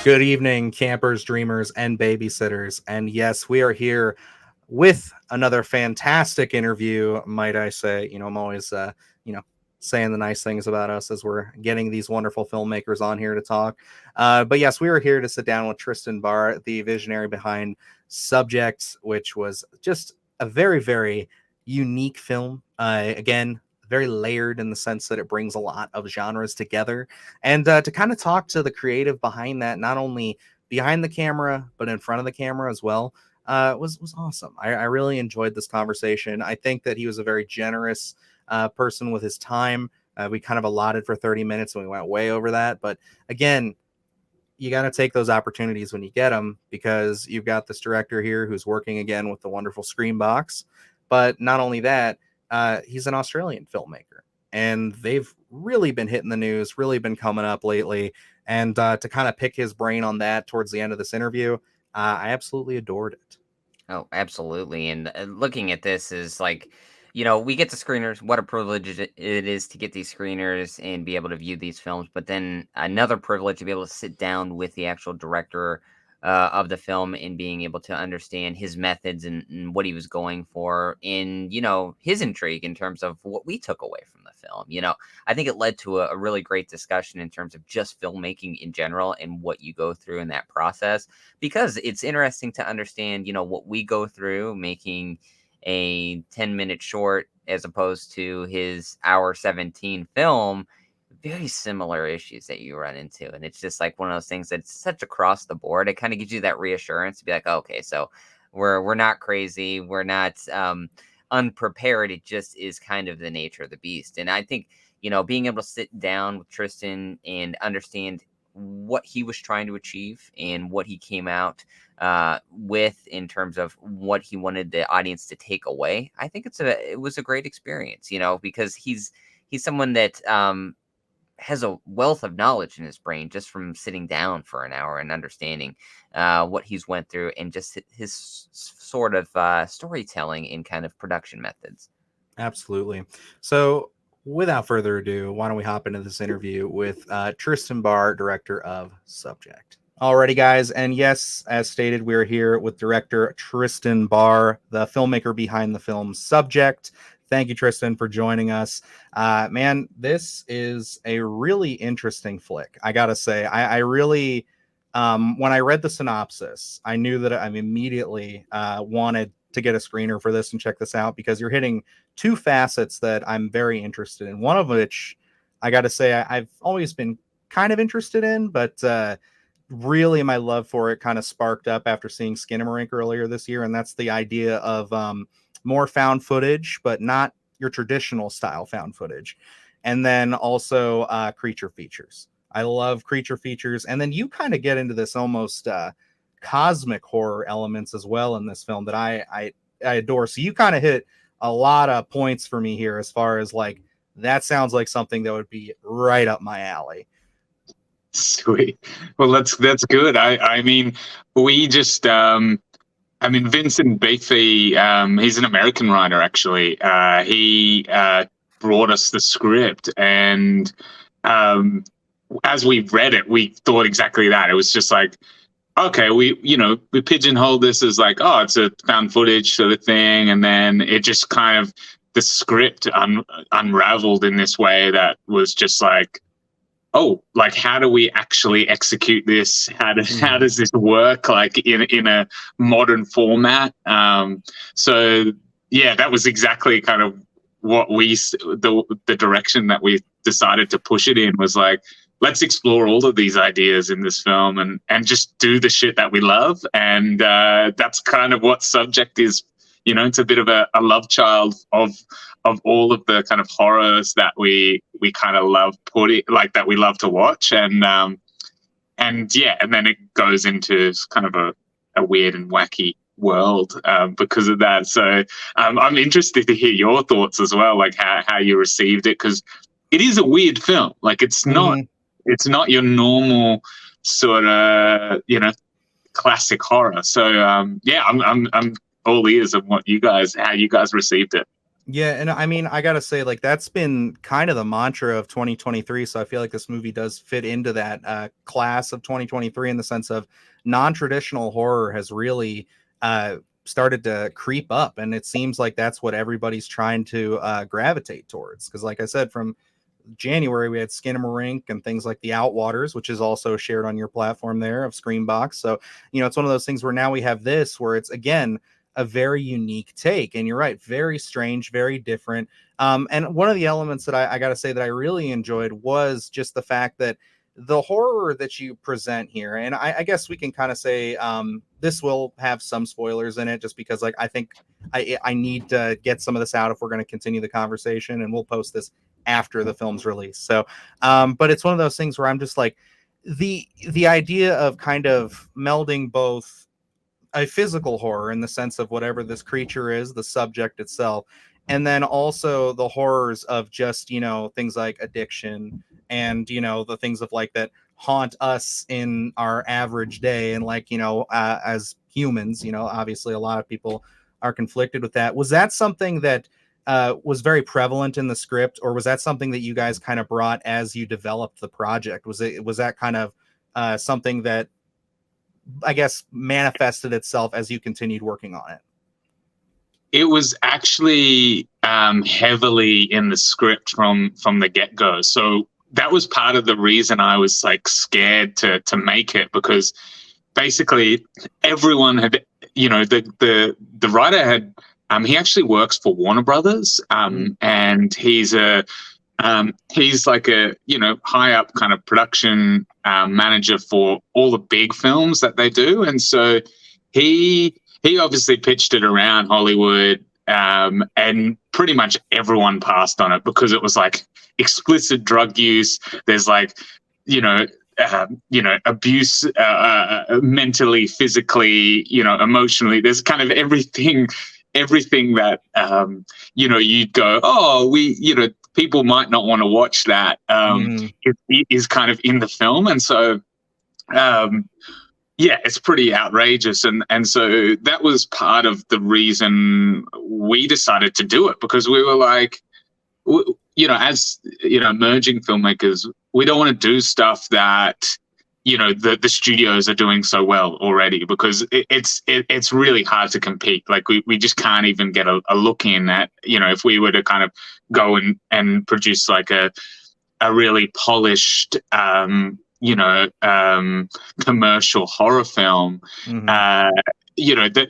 Good evening, campers, dreamers, and babysitters. And yes, we are here with another fantastic interview, might I say. I'm always, you know, saying the nice things about us as we're getting these wonderful filmmakers on here to talk. But yes, we are here to sit down with Tristan Barr, the visionary behind Subject, which was just a very, very unique film. Again, very layered in the sense that it brings a lot of genres together, and to kind of talk to the creative behind that, not only behind the camera but in front of the camera as well, was awesome. I really enjoyed this conversation. I think that he was a very generous person with his time. We kind of allotted for 30 minutes and we went way over that, but again, you got to take those opportunities when you get them, because you've got this director here who's working again with the wonderful Screambox. But not only that, he's an Australian filmmaker, and they've really been hitting the news, really been coming up lately. And to kind of pick his brain on that towards the end of this interview, I absolutely adored it. Oh, absolutely. And looking at this is like, we get the screeners. What a privilege it is to get these screeners and be able to view these films. But then another privilege to be able to sit down with the actual director of the film and being able to understand his methods and what he was going for in, his intrigue in terms of what we took away from the film. I think it led to a really great discussion in terms of just filmmaking in general and what you go through in that process, because it's interesting to understand, what we go through making a 10-minute short as opposed to his hour 17 film. Very similar issues that you run into. And it's just like one of those things that's such across the board. It kind of gives you that reassurance to be like, oh, okay, so we're not crazy. We're not unprepared. It just is kind of the nature of the beast. And I think, being able to sit down with Tristan and understand what he was trying to achieve and what he came out with in terms of what he wanted the audience to take away. I think it was a great experience, because he's someone that has a wealth of knowledge in his brain just from sitting down for an hour and understanding what he's went through and just his sort of storytelling and kind of production methods. Absolutely. So, without further ado, why don't we hop into this interview with Tristan Barr, director of Subject. Alrighty, guys, and yes, as stated, we're here with director Tristan Barr, the filmmaker behind the film Subject. Thank you, Tristan, for joining us. Man, this is a really interesting flick. I gotta say, I really, when I read the synopsis, I knew that I immediately wanted to get a screener for this and check this out, because you're hitting two facets that I'm very interested in. One of which I got to say I've always been kind of interested in, but really my love for it kind of sparked up after seeing Skinamarink earlier this year, and that's the idea of more found footage, but not your traditional style found footage. And then also creature features. I love creature features, and then you kind of get into this almost cosmic horror elements as well in this film that I adore. So you kind of hit a lot of points for me here, as far as like, that sounds like something that would be right up my alley. Sweet. Well, that's good. I mean, we just Vincent Beefy, he's an American writer actually. He brought us the script, and as we read it, we thought exactly that. It was just like, okay, we pigeonholed this as like, oh, it's a found footage sort of thing, and then it just kind of, the script unraveled in this way that was just like, oh, like, how do we actually execute this? How does this work, like in a modern format? So yeah, that was exactly kind of what the direction that we decided to push it in, was like, let's explore all of these ideas in this film and just do the shit that we love. And that's kind of what Subject is. It's a bit of a love child of all of the kind of horrors that we kind of love that we love to watch. And yeah, and then it goes into kind of a weird and wacky world because of that. So I'm interested to hear your thoughts as well, like how you received it, because it is a weird film. Like, it's not your normal sort of classic horror. So yeah, I'm all ears of how you guys received it. Yeah, and I mean, I gotta say, like, that's been kind of the mantra of 2023. So I feel like this movie does fit into that class of 2023 in the sense of non-traditional horror has really started to creep up, and it seems like that's what everybody's trying to gravitate towards. Because, like I said, from January we had Skinamarink and things like The Outwaters, which is also shared on your platform there of Screambox. So it's one of those things where now we have this, where it's again a very unique take. And you're right, very strange, very different. And one of the elements that I got to say that I really enjoyed was just the fact that the horror that you present here, and I guess we can kind of say this will have some spoilers in it, just because like I think I need to get some of this out if we're going to continue the conversation, and we'll post this after the film's release. So, but it's one of those things where I'm just like the idea of kind of melding both a physical horror in the sense of whatever this creature is, the subject itself, and then also the horrors of just things like addiction and the things of like that haunt us in our average day, and like as humans, obviously a lot of people are conflicted with that. Was that something that was very prevalent in the script, or was that something that you guys kind of brought as you developed the project? Was that kind of something that I guess manifested itself as you continued working on it? It was actually heavily in the script from the get-go. So that was part of the reason I was like scared to make it, because basically everyone had, the writer had, he actually works for Warner Brothers, and he's like a high up kind of production manager for all the big films that they do, and so he obviously pitched it around Hollywood, and pretty much everyone passed on it because it was like explicit drug use. There's like abuse, mentally, physically, emotionally. There's kind of everything that you'd go, oh, people might not want to watch that. It is kind of in the film, and so it's pretty outrageous, and so that was part of the reason we decided to do it, because we were like, as emerging filmmakers, we don't want to do stuff that the studios are doing so well already, because it's really hard to compete. Like we just can't even get a look in at, if we were to kind of go and produce like a really polished commercial horror film. That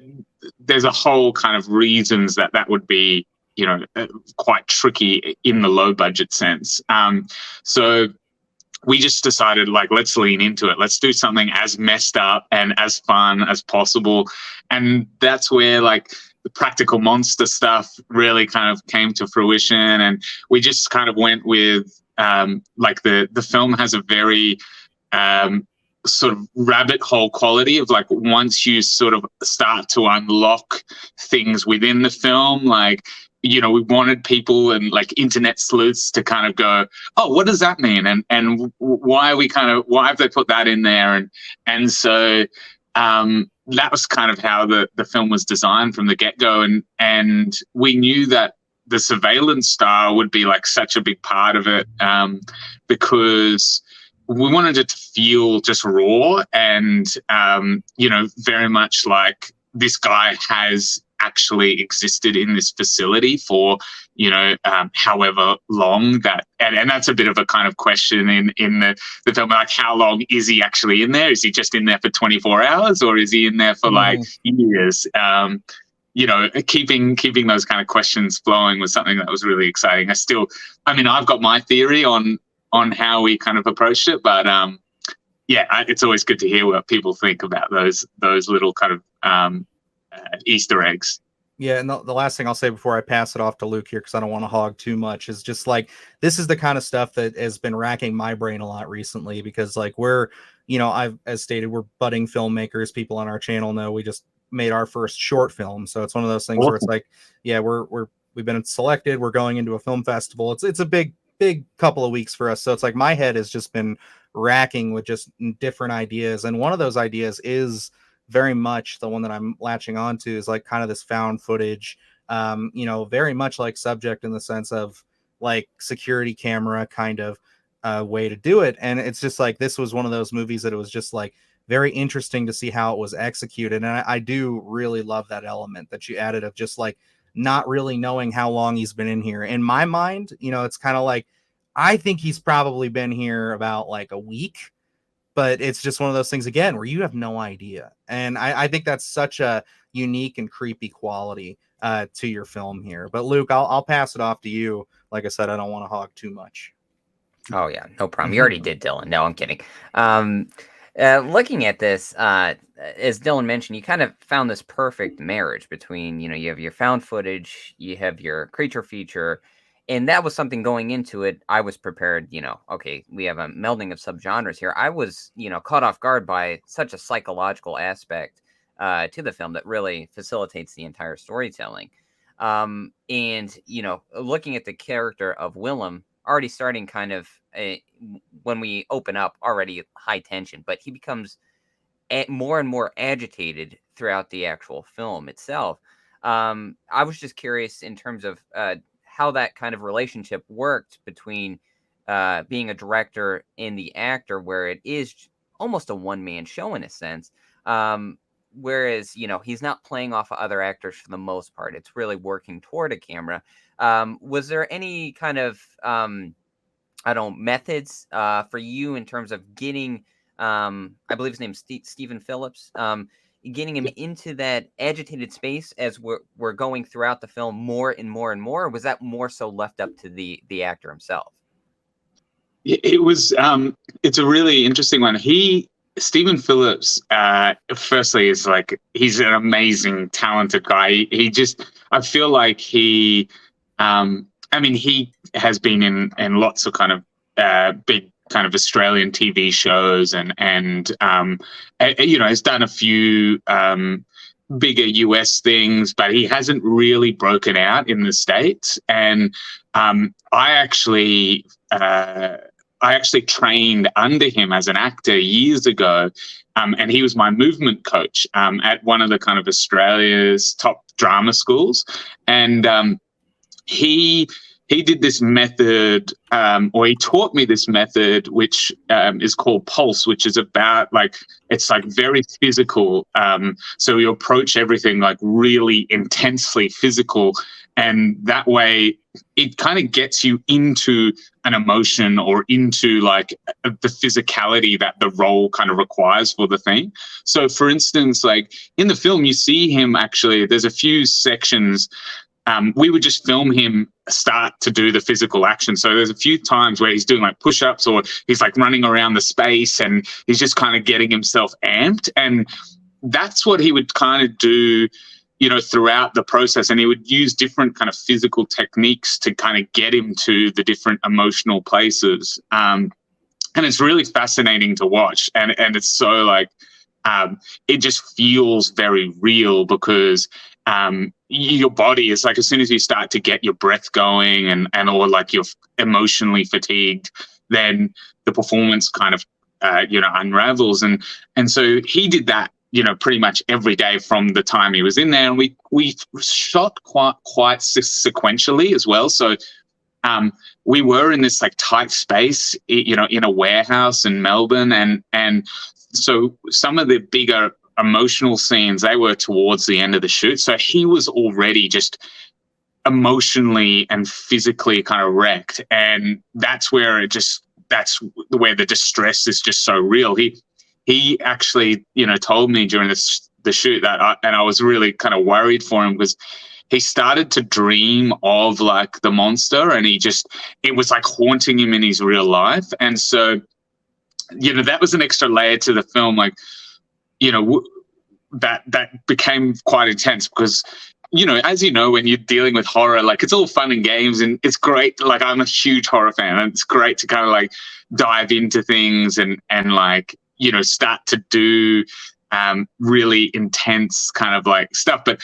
there's a whole kind of reasons that would be quite tricky in the low budget sense. So we just decided, like, let's lean into it. Let's do something as messed up and as fun as possible. And that's where like the practical monster stuff really kind of came to fruition. And we just kind of went with like the film has a very sort of rabbit hole quality of like, once you sort of start to unlock things within the film, like, we wanted people and like internet sleuths to kind of go, oh, what does that mean? And why have they put that in there? And so that was kind of how the film was designed from the get-go. And we knew that the surveillance style would be like such a big part of it, because we wanted it to feel just raw and, very much like this guy has actually existed in this facility for, however long that, and that's a bit of a kind of question in the film, like how long is he actually in there? Is he just in there for 24 hours or is he in there for like years? Keeping those kind of questions flowing was something that was really exciting. I've got my theory on how we kind of approached it, but it's always good to hear what people think about those little kind of Easter eggs. Yeah, and the last thing I'll say before I pass it off to Luke here, because I don't want to hog too much, is just like, this is the kind of stuff that has been racking my brain a lot recently, because like as stated, we're budding filmmakers. People on our channel know we just made our first short film, so it's one of those things where it's like, we've been selected, we're going into a film festival. It's a big couple of weeks for us, so it's like my head has just been racking with just different ideas, and one of those ideas is very much the one that I'm latching onto, is like kind of this found footage very much like Subject in the sense of like security camera kind of way to do it. And it's just like, this was one of those movies that it was just like very interesting to see how it was executed. And I do really love that element that you added of just like not really knowing how long he's been in here. In my mind, it's kind of like, I think he's probably been here about like a week, but it's just one of those things again where you have no idea. And I think that's such a unique and creepy quality to your film here. But Luke, I'll pass it off to you. Like I said, I don't want to hog too much. Oh yeah, no problem. You already did, Dylan. No, I'm kidding. Looking at this, as Dylan mentioned, you kind of found this perfect marriage between, you have your found footage, you have your creature feature, and that was something going into it. I was prepared, okay, we have a melding of subgenres here. I was, caught off guard by such a psychological aspect to the film that really facilitates the entire storytelling. And, looking at the character of Willem, already starting kind of when we open up, already high tension, but he becomes more and more agitated throughout the actual film itself. I was just curious in terms of how that kind of relationship worked between being a director and the actor, where it is almost a one-man show in a sense. Whereas, he's not playing off of other actors for the most part. It's really working toward a camera. Was there any kind of, methods for you in terms of getting, I believe his name's Stephen Phillips, getting him into that agitated space as we're going throughout the film more and more and more? Or was that more so left up to the actor himself? It was, it's a really interesting one. Stephen Phillips, firstly, is like, he's an amazing, talented guy. I feel like he has been in lots of kind of big kind of Australian TV shows and has done a few bigger US things, but he hasn't really broken out in the States. And I actually trained under him as an actor years ago, and he was my movement coach at one of the kind of Australia's top drama schools. And he did this method, or he taught me this method, which is called Pulse, which is about it's like very physical. So you approach everything like really intensely physical, and that way it kind of gets you into an emotion or into like the physicality that the role kind of requires for the thing. So for instance, like in the film, you see him actually, there's a few sections. We would just film him start to do the physical action. So there's a few times where he's doing like push-ups, or he's like running around the space, and he's just kind of getting himself amped. And that's what he would kind of do, throughout the process. And he would use different kind of physical techniques to kind of get him to the different emotional places. And it's really fascinating to watch. And it's so like, it just feels very real, because your body is like, as soon as you start to get your breath going or like you're emotionally fatigued, then the performance kind of unravels. And so he did that pretty much every day from the time he was in there. And we shot quite sequentially as well. So we were in this like tight space, in a warehouse in Melbourne, and so some of the bigger emotional scenes, they were towards the end of the shoot. So he was already just emotionally and physically kind of wrecked. And that's where where the distress is just so real. He actually, told me during the shoot that, I was really kind of worried for him, because he started to dream of like the monster, and it was like haunting him in his real life. And so, that was an extra layer to the film. Like, that became quite intense, because, as when you're dealing with horror, like it's all fun and games, and it's great. Like, I'm a huge horror fan, and it's great to kind of like dive into things and like, start to do really intense kind of like stuff. But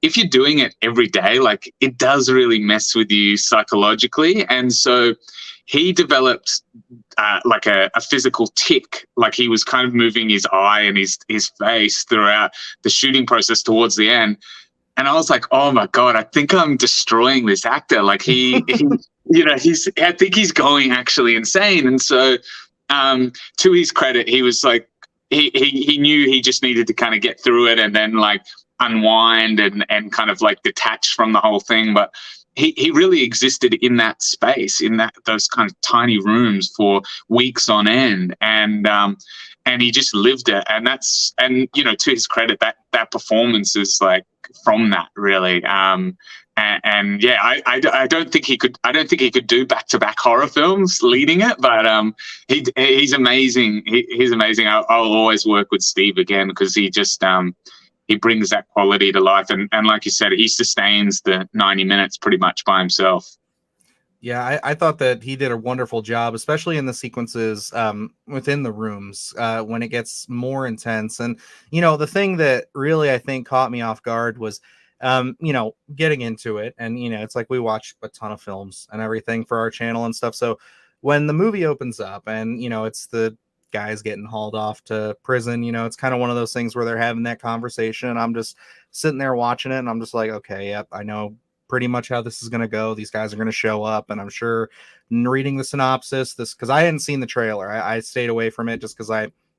if you're doing it every day, like it does really mess with you psychologically. And so he developed like a physical tic, like he was kind of moving his eye and his face throughout the shooting process towards the end. and I was like, oh my God, I think I'm destroying this actor. Like he I think he's going actually insane. And so, to his credit, he was like, he knew he just needed to kind of get through it and then like unwind and kind of like detach from the whole thing. But he really existed in that space, in those kind of tiny rooms for weeks on end. And he just lived it. And to his credit, that performance is like from that really. And yeah, I don't think he could do back-to-back horror films leading it, but he's amazing. He's amazing. I'll always work with Steve again because he just he brings that quality to life, and like you said, he sustains the 90 minutes pretty much by himself. Yeah, I thought that he did a wonderful job, especially in the sequences within the rooms when it gets more intense. And, the thing that really, I think, caught me off guard was, getting into it. And, it's like we watch a ton of films and everything for our channel and stuff. So when the movie opens up and, it's the guys getting hauled off to prison, it's kind of one of those things where they're having that conversation. And I'm just sitting there watching it and I'm just like, okay, yep, I know pretty much how this is going to go. These guys are going to show up, and I'm sure reading the synopsis, because I hadn't seen the trailer, I stayed away from it just because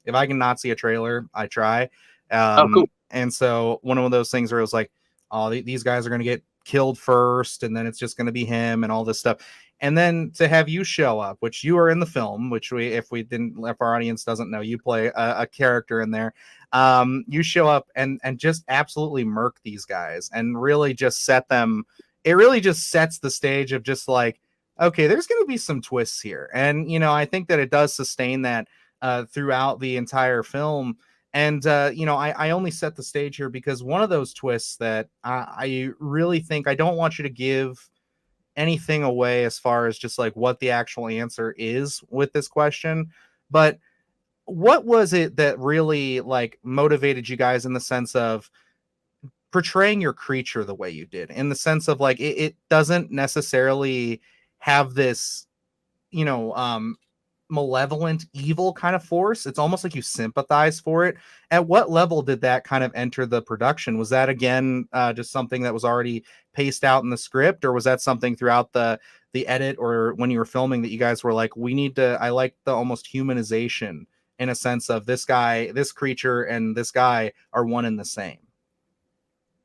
if I can not see a trailer, I try. Cool. And so one of those things where it was like, oh, these guys are going to get killed first, and then it's just going to be him and all this stuff. And then to have you show up, which you are in the film, which if our audience doesn't know, you play a character in there. You show up and just absolutely murk these guys and really just set them. It really just sets the stage of just like, okay, there's going to be some twists here. And, I think that it does sustain that throughout the entire film. And, I only set the stage here because one of those twists that I really think, I don't want you to give anything away as far as just like what the actual answer is with this question, but what was it that really like motivated you guys in the sense of portraying your creature the way you did, in the sense of like it doesn't necessarily have this malevolent evil kind of force? It's almost like you sympathize for it. At what level did that kind of enter the production? Was that again just something that was already paced out in the script, or was that something throughout the edit or when you were filming that you guys were like, I like the almost humanization in a sense of this guy, this creature, and this guy are one and the same?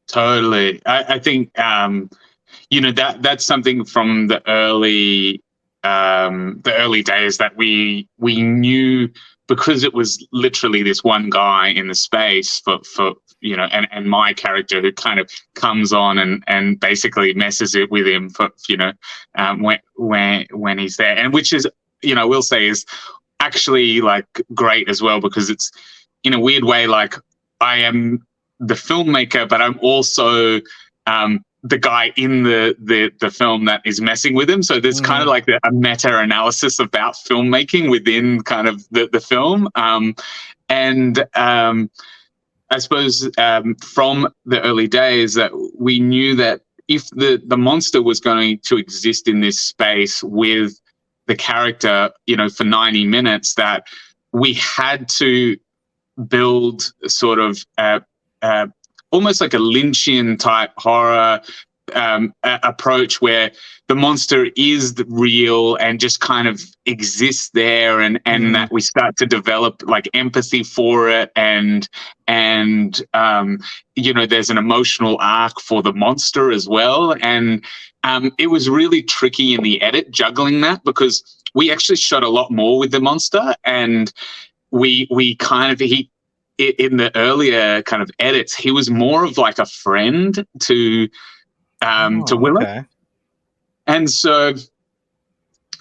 Totally. I think that's something from the early days that we knew, because it was literally this one guy in the space for and my character who kind of comes on and basically messes it with him for when he's there, and which is we'll say is actually like great as well, because it's in a weird way like I am the filmmaker, but I'm also the guy in the film that is messing with him. So there's kind of like a meta-analysis about filmmaking within kind of the film. And I suppose from the early days that we knew that if the monster was going to exist in this space with the character, for 90 minutes, that we had to build sort of almost like a Lynchian type horror approach where the monster is real and just kind of exists there, and that we start to develop like empathy for it, and there's an emotional arc for the monster as well. And it was really tricky in the edit juggling that, because we actually shot a lot more with the monster, and we kind of in the earlier kind of edits, he was more of like a friend to Willow. Okay. And so,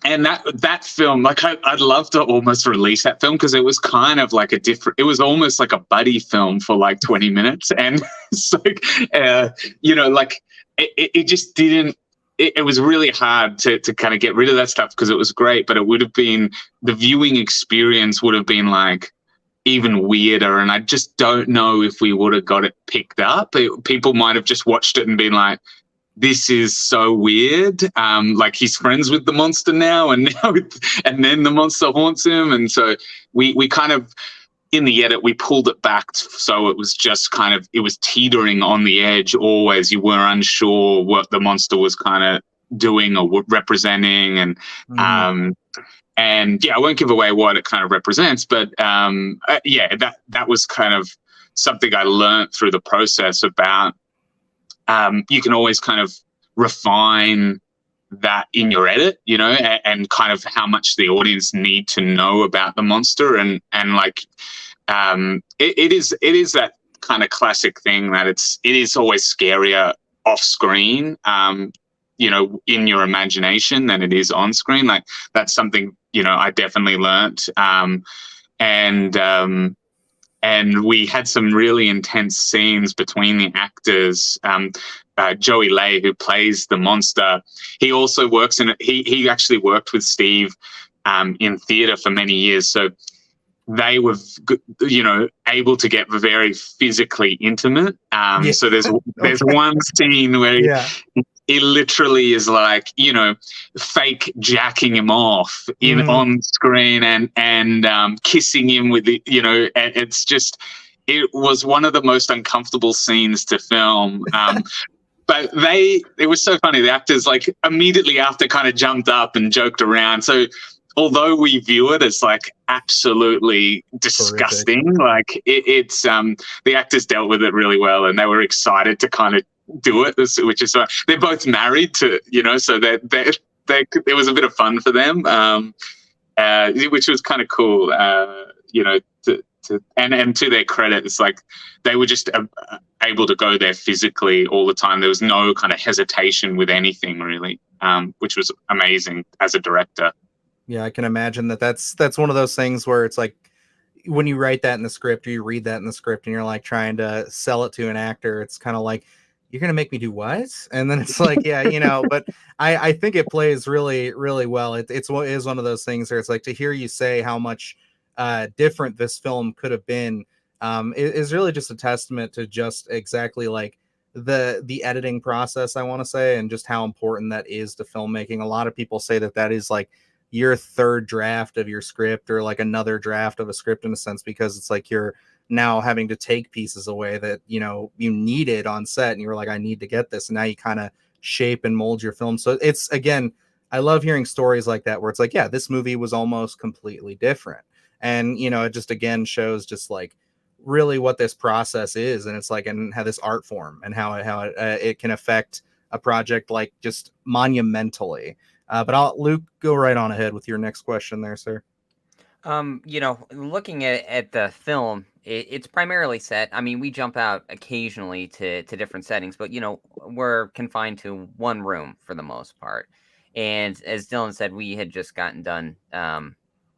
and that film, like I'd love to almost release that film, because it was kind of like it was almost like a buddy film for like 20 minutes. And it's like, like it just didn't, it was really hard to kind of get rid of that stuff, because it was great, but it would have been, the viewing experience would have been like even weirder. And I just don't know if we would have got it picked up. People might have just watched it and been like, this is so weird. Like he's friends with the monster now, and then the monster haunts him. And so we kind of in the edit, we pulled it back so it was just kind of, it was teetering on the edge always. You were unsure what the monster was kind of doing or representing. And yeah, I won't give away what it kind of represents, but yeah, that was kind of something I learned through the process about. You can always kind of refine that in your edit, you know, and kind of how much the audience need to know about the monster, and like it is that kind of classic thing that it is always scarier off screen, you know, in your imagination than it is on screen. Like that's something, you know, I definitely learnt. And we had some really intense scenes between the actors. Joey Lay, who plays the monster, he also works in it. He actually worked with Steve in theatre for many years. So they were, you know, able to get very physically intimate. So there's one scene where he literally is like, you know, fake jacking him off on screen and kissing him with the, you know, and it's just, it was one of the most uncomfortable scenes to film. But it was so funny. The actors, like, immediately after kind of jumped up and joked around. So although we view it as like absolutely disgusting, horrific, like it's the actors dealt with it really well, and they were excited to kind of do it, which is they're both married to, you know, so that it was a bit of fun for them, which was kind of cool, you know, and to their credit, it's like they were just able to go there physically all the time. There was no kind of hesitation with anything really, which was amazing as a director. Yeah, I can imagine that's one of those things where it's like when you write that in the script or you read that in the script and you're like trying to sell it to an actor, it's kind of like, you're gonna make me do what? And then it's like, yeah, you know, but I think it plays really, really well. It is one of those things where it's like, to hear you say how much different this film could have been is really just a testament to just exactly like the editing process, I want to say, and just how important that is to filmmaking. A lot of people say that is like your third draft of your script, or like another draft of a script in a sense, because it's like you're now having to take pieces away that, you know, you needed on set and you were like, I need to get this. And now you kind of shape and mold your film. So it's, again, I love hearing stories like that where it's like, yeah, this movie was almost completely different. And, you know, it just, again, shows just like really what this process is. And it's like, and how this art form and how it can affect a project like just monumentally. But Luke, go right on ahead with your next question there, sir. You know, looking at the film, it's primarily set. I mean, we jump out occasionally to different settings, but, you know, we're confined to one room for the most part. And as Dylan said, we had just gotten done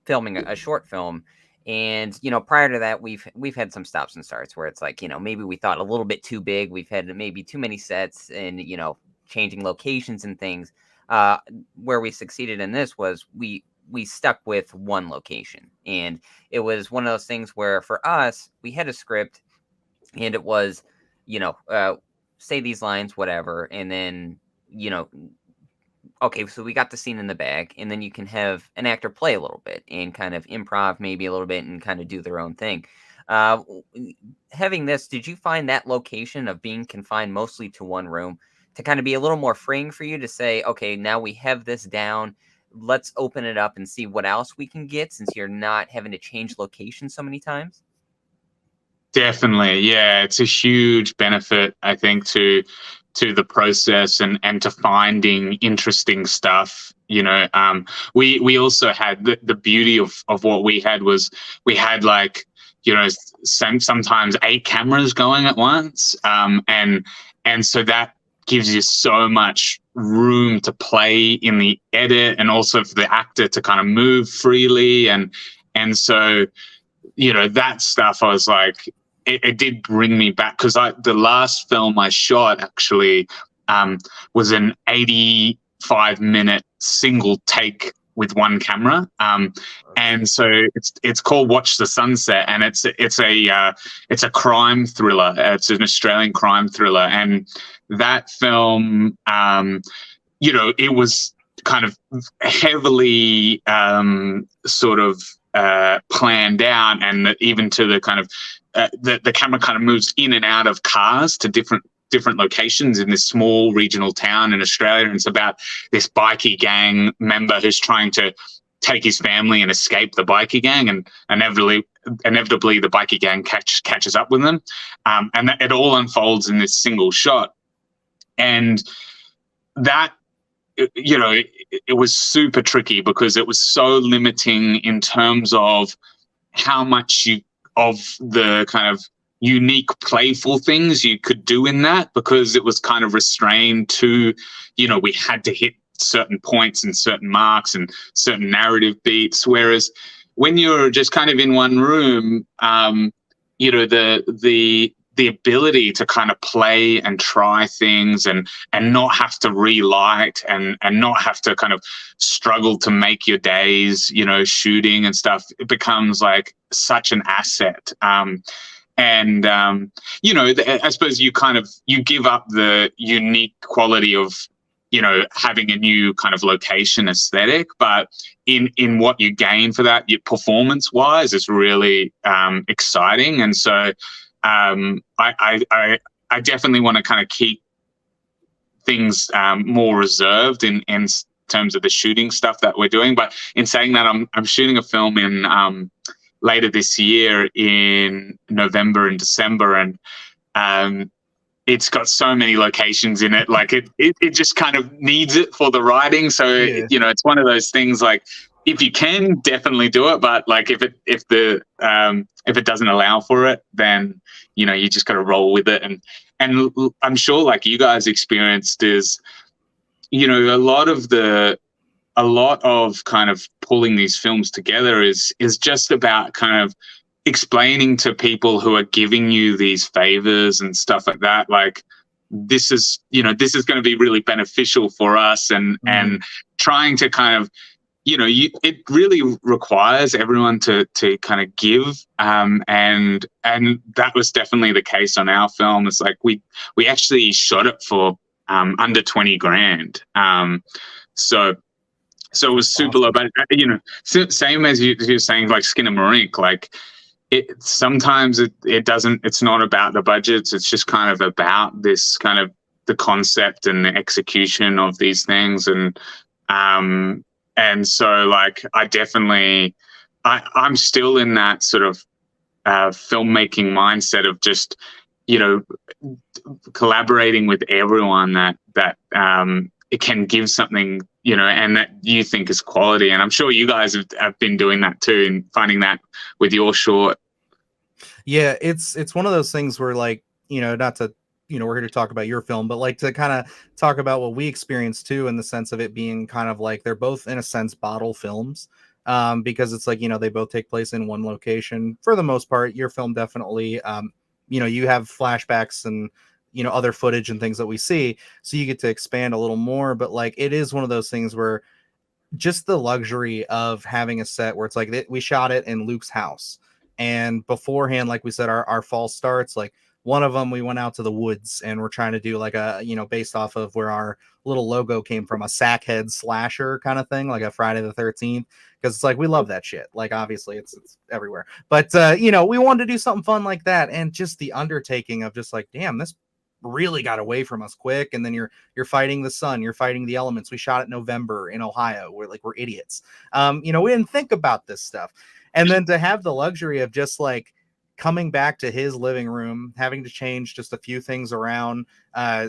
filming a short film. And, you know, prior to that, we've had some stops and starts where it's like, you know, maybe we thought a little bit too big. We've had maybe too many sets and, you know, changing locations and things. Where we succeeded in this was we stuck with one location, and it was one of those things where for us, we had a script and it was, you know, say these lines, whatever. And then, you know, okay, so we got the scene in the bag, and then you can have an actor play a little bit and kind of improv maybe a little bit and kind of do their own thing. Having this, did you find that location of being confined mostly to one room to kind of be a little more freeing for you to say, okay, now we have this down, let's open it up and see what else we can get, since you're not having to change location so many times? Definitely. Yeah. It's a huge benefit, I think, to the process and to finding interesting stuff. You know, we also had the beauty of what we had was we had, like, you know, sometimes 8 cameras going at once. And so that gives you so much room to play in the edit, and also for the actor to kind of move freely. And so, you know, that stuff, I was like, it did bring me back, because the last film I shot actually was an 85-minute single take with one camera. And so it's called Watch the Sunset, and it's a crime thriller. It's an Australian crime thriller, and that film, you know, it was kind of heavily sort of planned out, and that even to the kind of the camera kind of moves in and out of cars to different locations in this small regional town in Australia. And it's about this bikie gang member who's trying to take his family and escape the bikie gang, and inevitably the bikie gang catches up with them, and it all unfolds in this single shot. And that, you know, it was super tricky because it was so limiting in terms of how much of the kind of unique playful things you could do in that, because it was kind of restrained to, you know, we had to hit certain points and certain marks and certain narrative beats. Whereas when you're just kind of in one room, you know, the ability to kind of play and try things and not have to relight and not have to kind of struggle to make your days, you know, shooting and stuff, it becomes like such an asset. You know, I suppose you give up the unique quality of, you know, having a new kind of location aesthetic, but in what you gain for that, your performance wise, is really exciting. And so I definitely want to kind of keep things more reserved in terms of the shooting stuff that we're doing. But in saying that, I'm shooting a film in later this year in November and December, and it's got so many locations in it. Like it just kind of needs it for the writing. So you know, it's one of those things, like, if you can, definitely do it, but like if it doesn't allow for it, then, you know, you just got to roll with it. And I'm sure, like you guys experienced, is, you know, a lot of kind of pulling these films together is just about kind of explaining to people who are giving you these favors and stuff like that, like, this is going to be really beneficial for us, and trying to kind of, you know, it really requires everyone to kind of give, and that was definitely the case on our film. It's like we actually shot it for under 20 grand, so it was super low. But, you know, same as you're saying, like Skinamarink, like, sometimes it doesn't, it's not about the budgets, it's just kind of about this kind of the concept and the execution of these things. And so, like, I'm still in that sort of filmmaking mindset of just, you know, collaborating with everyone that it can give something, you know, and that you think is quality. And I'm sure you guys have been doing that too, and finding that with your short. Yeah, it's one of those things where, like, you know, not to, you know, we're here to talk about your film, but like to kind of talk about what we experienced too, in the sense of it being kind of like they're both in a sense bottle films, because it's like, you know, they both take place in one location for the most part. Your film definitely, you know, you have flashbacks and, you know, other footage and things that we see, so you get to expand a little more. But like, it is one of those things where just the luxury of having a set where it's like we shot it in Luke's house, and beforehand, like we said, our fall starts, like one of them we went out to the woods and we're trying to do like a, you know, based off of where our little logo came from, a sackhead slasher kind of thing, like a Friday the 13th, because it's like we love that shit. Like, obviously it's everywhere, but you know, we wanted to do something fun like that. And just the undertaking of just like, damn, this really got away from us quick. And then you're fighting the sun, you're fighting the elements. We shot it November in Ohio. We're idiots. You know, we didn't think about this stuff. And then to have the luxury of just like coming back to his living room, having to change just a few things around,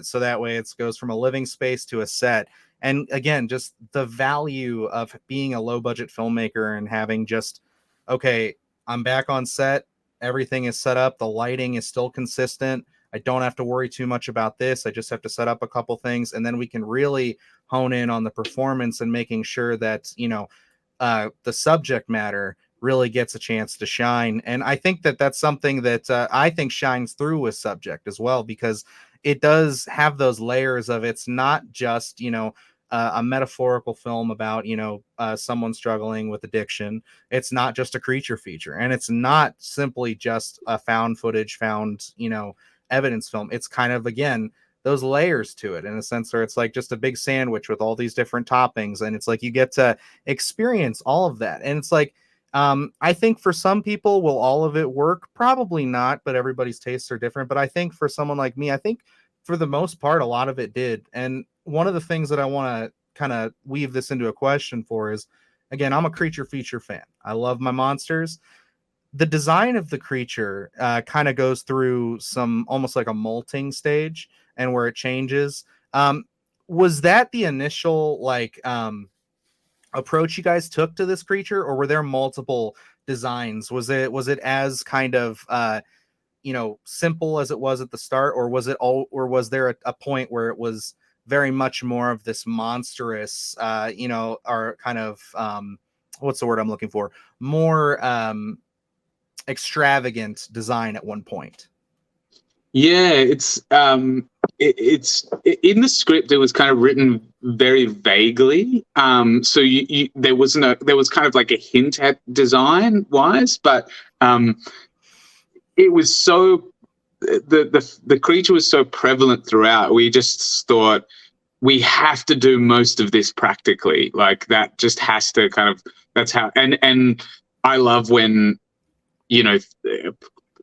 so that way it goes from a living space to a set. And again, just the value of being a low budget filmmaker and having just, okay, I'm back on set, everything is set up, the lighting is still consistent, I don't have to worry too much about this, I just have to set up a couple things, and then we can really hone in on the performance and making sure that, you know, the subject matter really gets a chance to shine. And I think that that's something that I think shines through with Subject as well, because it does have those layers of, it's not just, you know, a metaphorical film about, you know, someone struggling with addiction. It's not just a creature feature, and it's not simply just a found footage, you know, evidence film. It's kind of, again, those layers to it, in a sense where it's like just a big sandwich with all these different toppings, and it's like you get to experience all of that. And it's like, I think for some people, will all of it work? Probably not, but everybody's tastes are different. But I think for someone like me, I think for the most part, a lot of it did. And one of the things that I want to kind of weave this into a question for is, again, I'm a creature feature fan. I love my monsters. The design of the creature kind of goes through some almost like a molting stage, and where it changes. Was that the initial approach you guys took to this creature, or were there multiple designs? Was it as kind of simple as it was at the start, or was there a point where it was very much more of this monstrous or kind of what's the word I'm looking for, more extravagant design at one point? Yeah, it's in the script. It was kind of written very vaguely. So there was kind of like a hint at design wise, but it was so the creature was so prevalent throughout. We just thought we have to do most of this practically. Like that just has to kind of, that's how. And I love when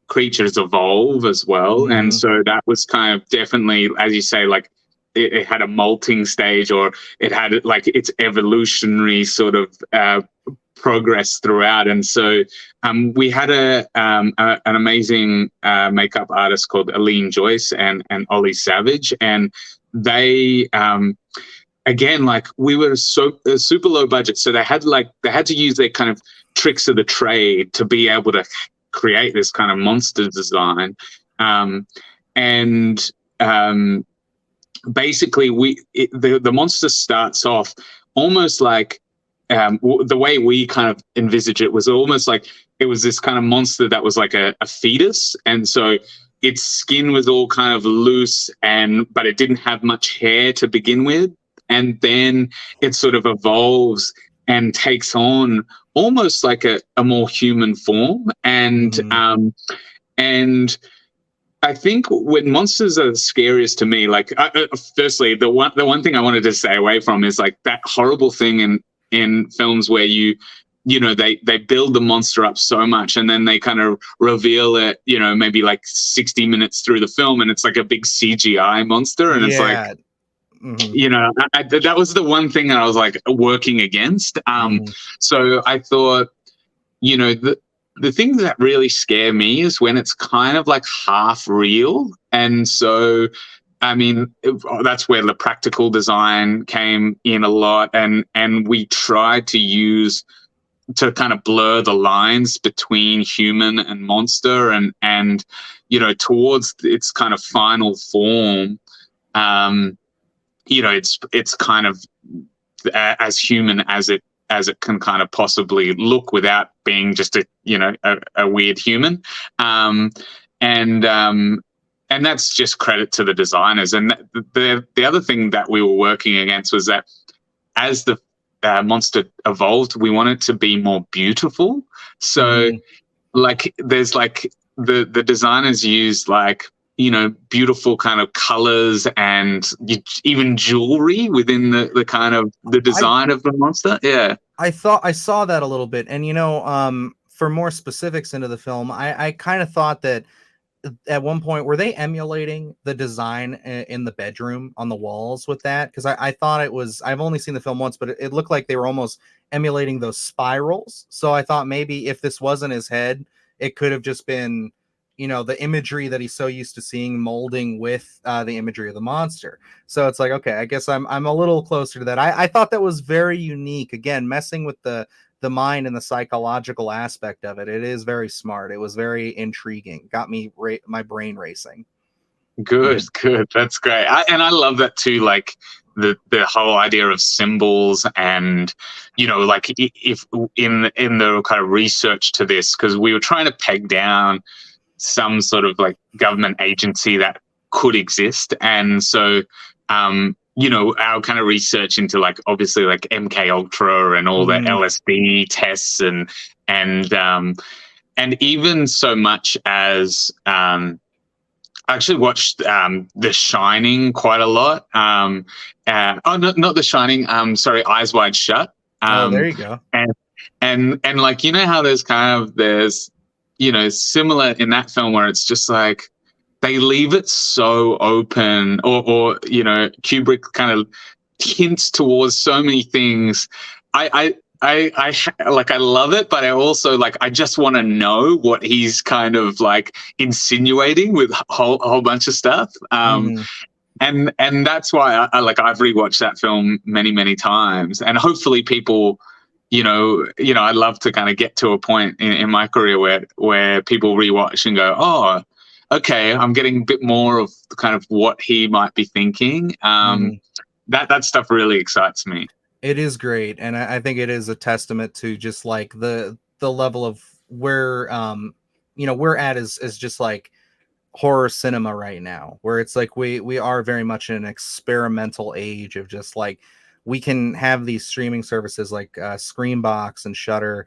creatures evolve as well. Mm-hmm. And so that was kind of definitely, as you say, like it had a molting stage, or it had like its evolutionary sort of progress throughout. And so we had an amazing makeup artist called Aline Joyce and Ollie Savage, and they again, like we were super low budget, so they had to use their kind of tricks of the trade to be able to create this kind of monster design. Basically the monster starts off almost like the way we kind of envisage it was almost like it was this kind of monster that was like a fetus, and so its skin was all kind of loose, but it didn't have much hair to begin with, and then it sort of evolves and takes on almost like a more human form. And and I think when monsters are the scariest to me, like firstly, the one thing I wanted to stay away from is like that horrible thing in films where they build the monster up so much and then they kind of reveal it, maybe like 60 minutes through the film, and it's like a big CGI monster, and it's like, that was the one thing that I was like working against. So I thought, the things that really scare me is when it's kind of like half real. And so, I mean, that's where the practical design came in a lot. And we tried to kind of blur the lines between human and monster, and towards its kind of final form, it's kind of as human as it can kind of possibly look without being just a weird human. And that's just credit to the designers. And the other thing that we were working against was that as the monster evolved, we want it to be more beautiful. So like there's like the designers used like beautiful kind of colors and even jewelry within the kind of the design of the monster. Yeah, I saw that a little bit, and for more specifics into the film, I kind of thought that at one point, were they emulating the design in the bedroom on the walls with that? Because I thought it was, I've only seen the film once, but it looked like they were almost emulating those spirals. So I thought maybe if this wasn't his head, it could have just been the imagery that he's so used to seeing molding with the imagery of the monster. So it's like, okay, I guess I'm a little closer to that. I thought that was very unique. Again, messing with the mind and the psychological aspect of it. It is very smart. It was very intriguing. Got me my brain racing. Good. That's great. I love that too. Like the whole idea of symbols, and like if in the kind of research to this, because we were trying to peg down some sort of like government agency that could exist. And so, our kind of research into like, obviously like MK Ultra and all the LSD tests and even so much as, I actually watched The Shining quite a lot. Not The Shining. Sorry, Eyes Wide Shut. There you go. and like, you know how there's similar in that film where it's just like they leave it so open, or Kubrick kind of hints towards so many things. I love it, but I also like, I just want to know what he's kind of like insinuating with a whole bunch of stuff. And that's why I've rewatched that film many times, and hopefully people, I'd love to kind of get to a point in my career where people rewatch and go, oh, okay, I'm getting a bit more of kind of what he might be thinking. That stuff really excites me. It is great, and I think it is a testament to just like the level of where we're at is just like horror cinema right now, where it's like we are very much in an experimental age of just like we can have these streaming services like Screambox and Shudder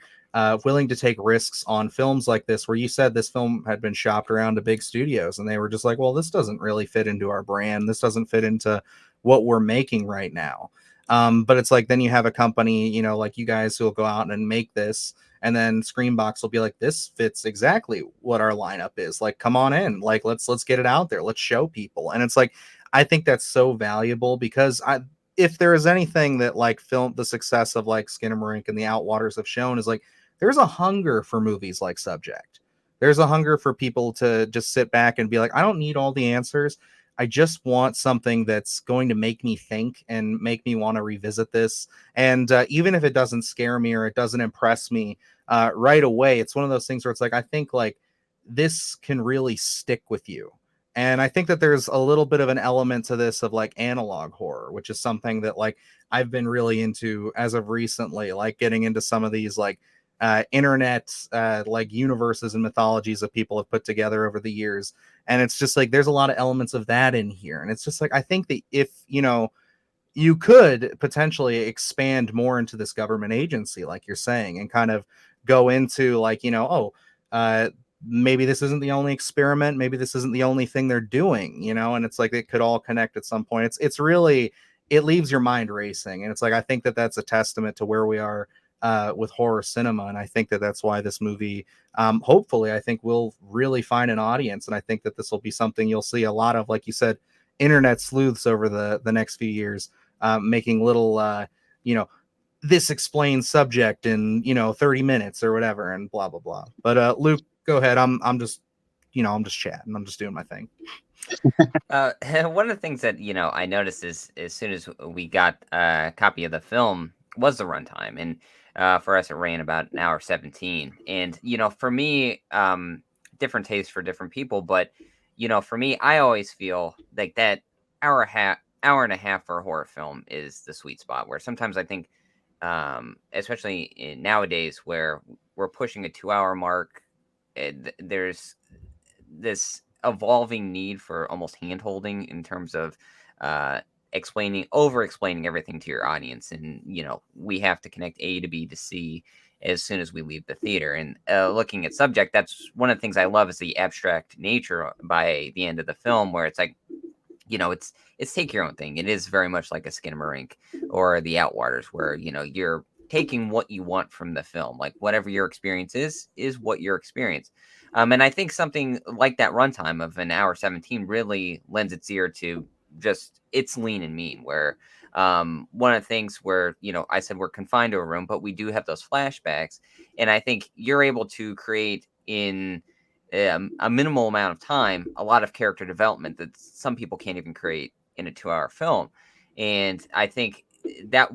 willing to take risks on films like this, where you said this film had been shopped around to big studios and they were just like, well, this doesn't really fit into our brand, this doesn't fit into what we're making right now. But it's like, then you have a company, like you guys, who will go out and make this, and then Screambox will be like, this fits exactly what our lineup is. Like, come on in, like, let's get it out there. Let's show people. And it's like, I think that's so valuable, because if there is anything that like the success of like Skinamarink and the Outwaters have shown, is like, there's a hunger for movies like Subject. There's a hunger for people to just sit back and be like, I don't need all the answers. I just want something that's going to make me think and make me want to revisit this. And even if it doesn't scare me or it doesn't impress me right away, it's one of those things where it's like, I think like this can really stick with you. And I think that there's a little bit of an element to this of like analog horror, which is something that like I've been really into as of recently, like getting into some of these like internet like universes and mythologies that people have put together over the years. And it's just like there's a lot of elements of that in here. And it's just like, I think that if you could potentially expand more into this government agency, like you're saying, and kind of go into like, maybe this isn't the only experiment, maybe this isn't the only thing they're doing, and it's like it could all connect at some point. It's really, it leaves your mind racing. And it's like, I think that that's a testament to where we are with horror cinema. And I think that that's why this movie, hopefully, I think will really find an audience. And I think that this will be something you'll see a lot of, like you said, internet sleuths over the next few years, making little, this explains Subject in, 30 minutes or whatever, and blah, blah, blah. But Luke, go ahead. I'm just chatting. I'm just doing my thing. One of the things that, I noticed is as soon as we got a copy of the film was the runtime. And for us, it ran about an hour 17. And, for me, different tastes for different people. But, for me, I always feel like that hour and a half for a horror film is the sweet spot, where sometimes I think, especially nowadays where we're pushing a 2-hour mark, there's this evolving need for almost hand-holding in terms of over explaining everything to your audience. And we have to connect A to B to C as soon as we leave the theater. And looking at Subject, that's one of the things I love, is the abstract nature by the end of the film, where it's like, it's take your own thing. It is very much like a Skinamarink or the Outwaters, where you're taking what you want from the film. Like, whatever your experience is what your experience. And I think something like that runtime of an hour 17 really lends its ear to just it's lean and mean, where one of the things where I said we're confined to a room, but we do have those flashbacks, and I think you're able to create in a minimal amount of time a lot of character development that some people can't even create in a 2-hour film. And I think that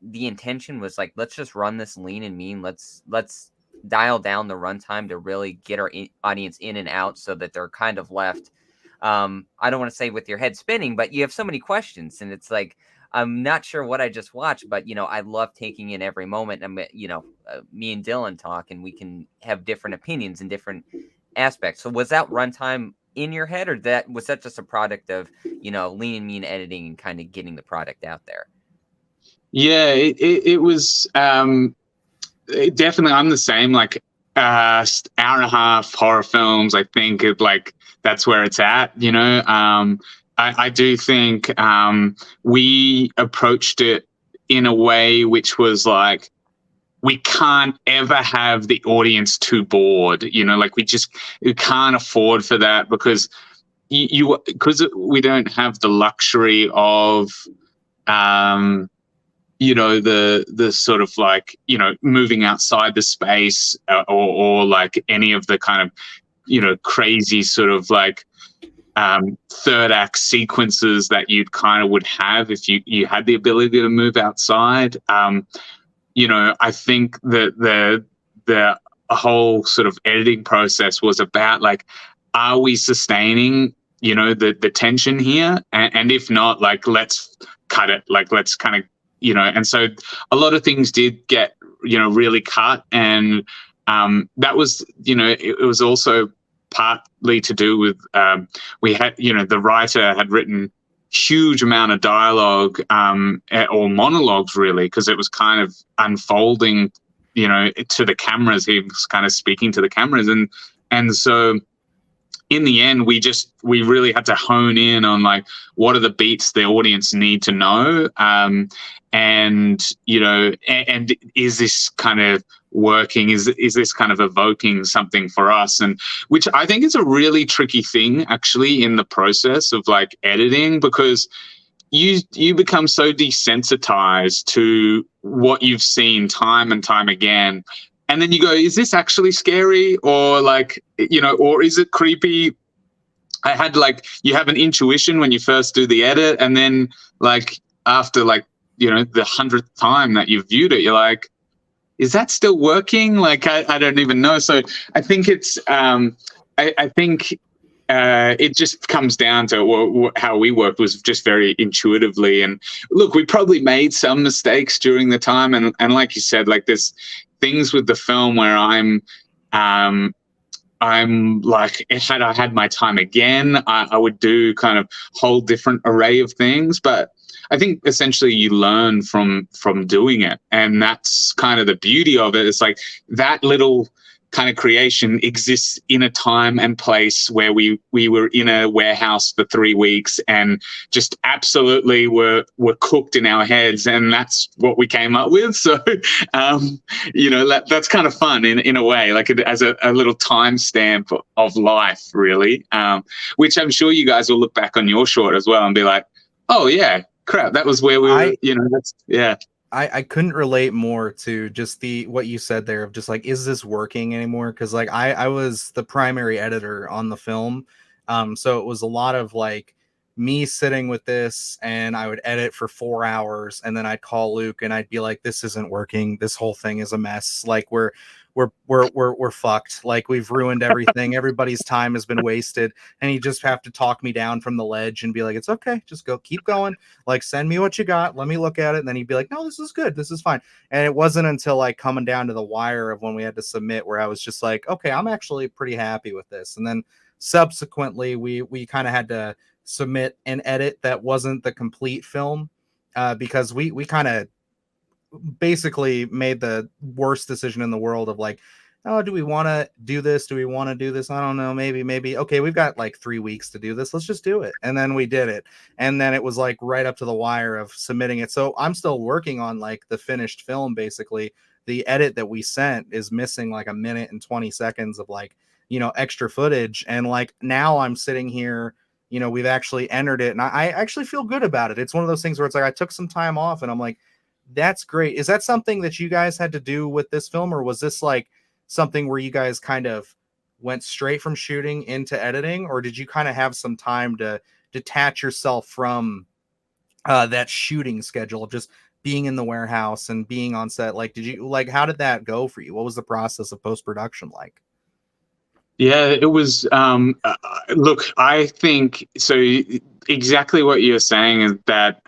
the intention, was like, let's just run this lean and mean, let's dial down the runtime to really get our audience in and out, so that they're kind of left, I don't want to say with your head spinning, but you have so many questions, and it's like, I'm not sure what I just watched, but I love taking in every moment. And me and Dylan talk, and we can have different opinions and different aspects. So was that runtime in your head, or was that just a product of lean and mean editing and kind of getting the product out there? Yeah, it was definitely. I'm the same. Like hour and a half horror films, I think like that's where it's at. I do think we approached it in a way which was like, we can't ever have the audience too bored. Like we can't afford for that, because because we don't have the luxury of the sort of like moving outside the space, or like any of the kind of crazy sort of like third act sequences that you kind of would have if you had the ability to move outside. I think that the whole sort of editing process was about like, are we sustaining the tension here, and if not, like, let's cut it, like let's kind of and so a lot of things did get really cut, and that was it was also partly to do with we had the writer had written huge amount of dialogue or monologues, really, because it was kind of unfolding to the cameras. He was kind of speaking to the cameras, and so in the end we really had to hone in on like, what are the beats the audience need to know, and is this kind of working, is this kind of evoking something for us, and which I think is a really tricky thing actually in the process of like editing, because you become so desensitized to what you've seen time and time again, and then you go, is this actually scary, or like or is it creepy? I had like, you have an intuition when you first do the edit, and then like after like the 100th time that you've viewed it, you're like, is that still working? Like, I don't even know. So I think it's I think it just comes down to how we worked was just very intuitively. And look, we probably made some mistakes during the time, and like you said, like there's things with the film where I'm like, had I had my time again, I would do kind of whole different array of things. But I think essentially you learn from doing it, and that's kind of the beauty of it. It's like that little kind of creation exists in a time and place where we were in a warehouse for 3 weeks and just absolutely were cooked in our heads, and that's what we came up with. So that's kind of fun in a way, like as a little timestamp of life, really, which I'm sure you guys will look back on your short as well and be like, oh yeah, crap, that was where we were, that's, yeah. I couldn't relate more to just what you said there of just like, is this working anymore? Because like I was the primary editor on the film, so it was a lot of like me sitting with this, and I would edit for 4 hours, and then I'd call Luke and I'd be like, this isn't working, this whole thing is a mess, like we're fucked, like we've ruined everything, everybody's time has been wasted, and you just have to talk me down from the ledge and be like, it's okay, just keep going, like send me what you got, let me look at it. And then he'd be like, no, this is good, this is fine. And it wasn't until like coming down to the wire of when we had to submit where I was just like, okay, I'm actually pretty happy with this. And then subsequently we kind of had to submit an edit that wasn't the complete film, because we kind of basically made the worst decision in the world of like, oh, do we want to do this? Do we want to do this? I don't know. Maybe. Okay, we've got like 3 weeks to do this. Let's just do it. And then we did it. And then it was like right up to the wire of submitting it. So I'm still working on like the finished film. Basically, the edit that we sent is missing like 1 minute and 20 seconds of like, extra footage. And like now I'm sitting here, we've actually entered it, and I actually feel good about it. It's one of those things where it's like, I took some time off and I'm like, that's great. Is that something that you guys had to do with this film, or was this like something where you guys kind of went straight from shooting into editing, or did you kind of have some time to detach yourself from that shooting schedule of just being in the warehouse and being on set? Like, how did that go for you? What was the process of post-production like? Yeah, it was, look, I think, so exactly what you're saying is that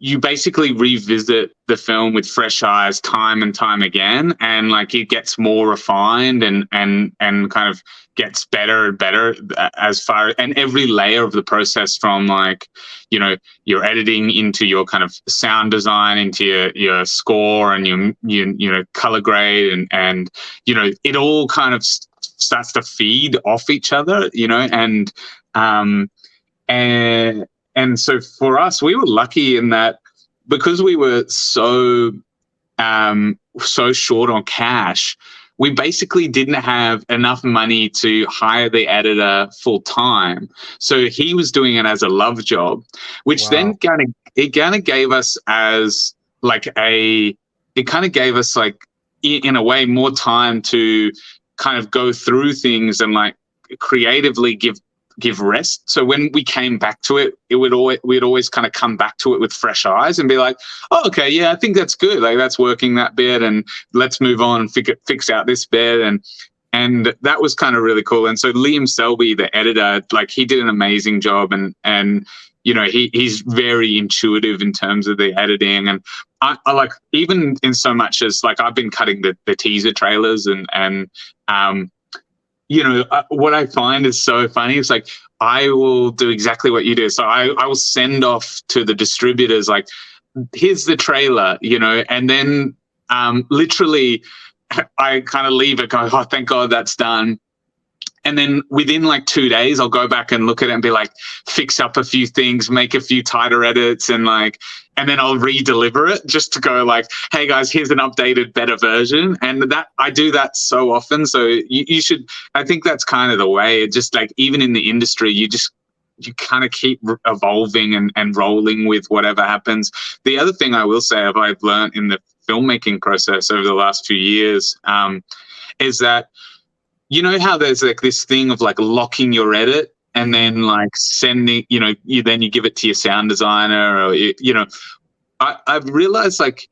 you basically revisit the film with fresh eyes time and time again, and like it gets more refined and kind of gets better and better as far, and every layer of the process, from like your editing into your kind of sound design, into your score and your color grade, and it all kind of starts to feed off each other, and so for us, we were lucky in that, because we were so so short on cash, we basically didn't have enough money to hire the editor full time. So he was doing it as a love job, which then kind of gave us as like it kind of gave us like in a way more time to kind of go through things and like creatively give rest. So when we came back to it, we'd always kind of come back to it with fresh eyes and be like, oh, okay, yeah, I think that's good. Like that's working that bit, and let's move on and fix out this bit. And that was kind of really cool. And so Liam Selby, the editor, like he did an amazing job, and you know, he's very intuitive in terms of the editing. And I like, even in so much as like I've been cutting the teaser trailers and you know, what I find is so funny is like I will do exactly what you do. So I will send off to the distributors like, here's the trailer, you know, and then literally I kind of leave it going, oh, thank God that's done. And then within like 2 days, I'll go back and look at it and be like, fix up a few things, make a few tighter edits, and then I'll re-deliver it just to go like, hey guys, here's an updated, better version. And that I do that so often. So you should, I think that's kind of the way. It just like, even in the industry, you kind of keep evolving and rolling with whatever happens. The other thing I will say I've learned in the filmmaking process over the last few years is that, you know how there's like this thing of like locking your edit and then like sending, you know, then you give it to your sound designer, or you know, I've realized like,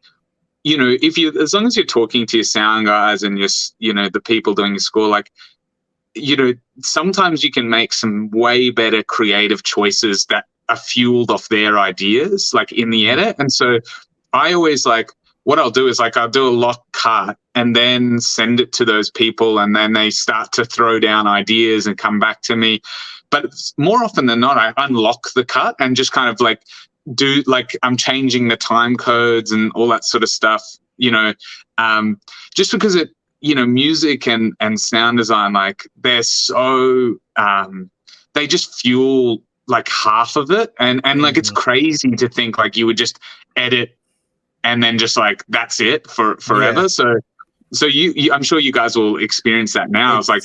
you know, as long as you're talking to your sound guys and you know, the people doing your score, like, you know, sometimes you can make some way better creative choices that are fueled off their ideas, like in the edit. And so I always like, what I'll do is like I'll do a lock cut and then send it to those people, and then they start to throw down ideas and come back to me. But more often than not, I unlock the cut and just kind of like do like I'm changing the time codes and all that sort of stuff, you know, just because it, you know, music and sound design, like they're so they just fuel like half of it, and like it's crazy to think like you would just edit and then just like that's it for forever. Yeah. So you I'm sure you guys will experience that now. It's like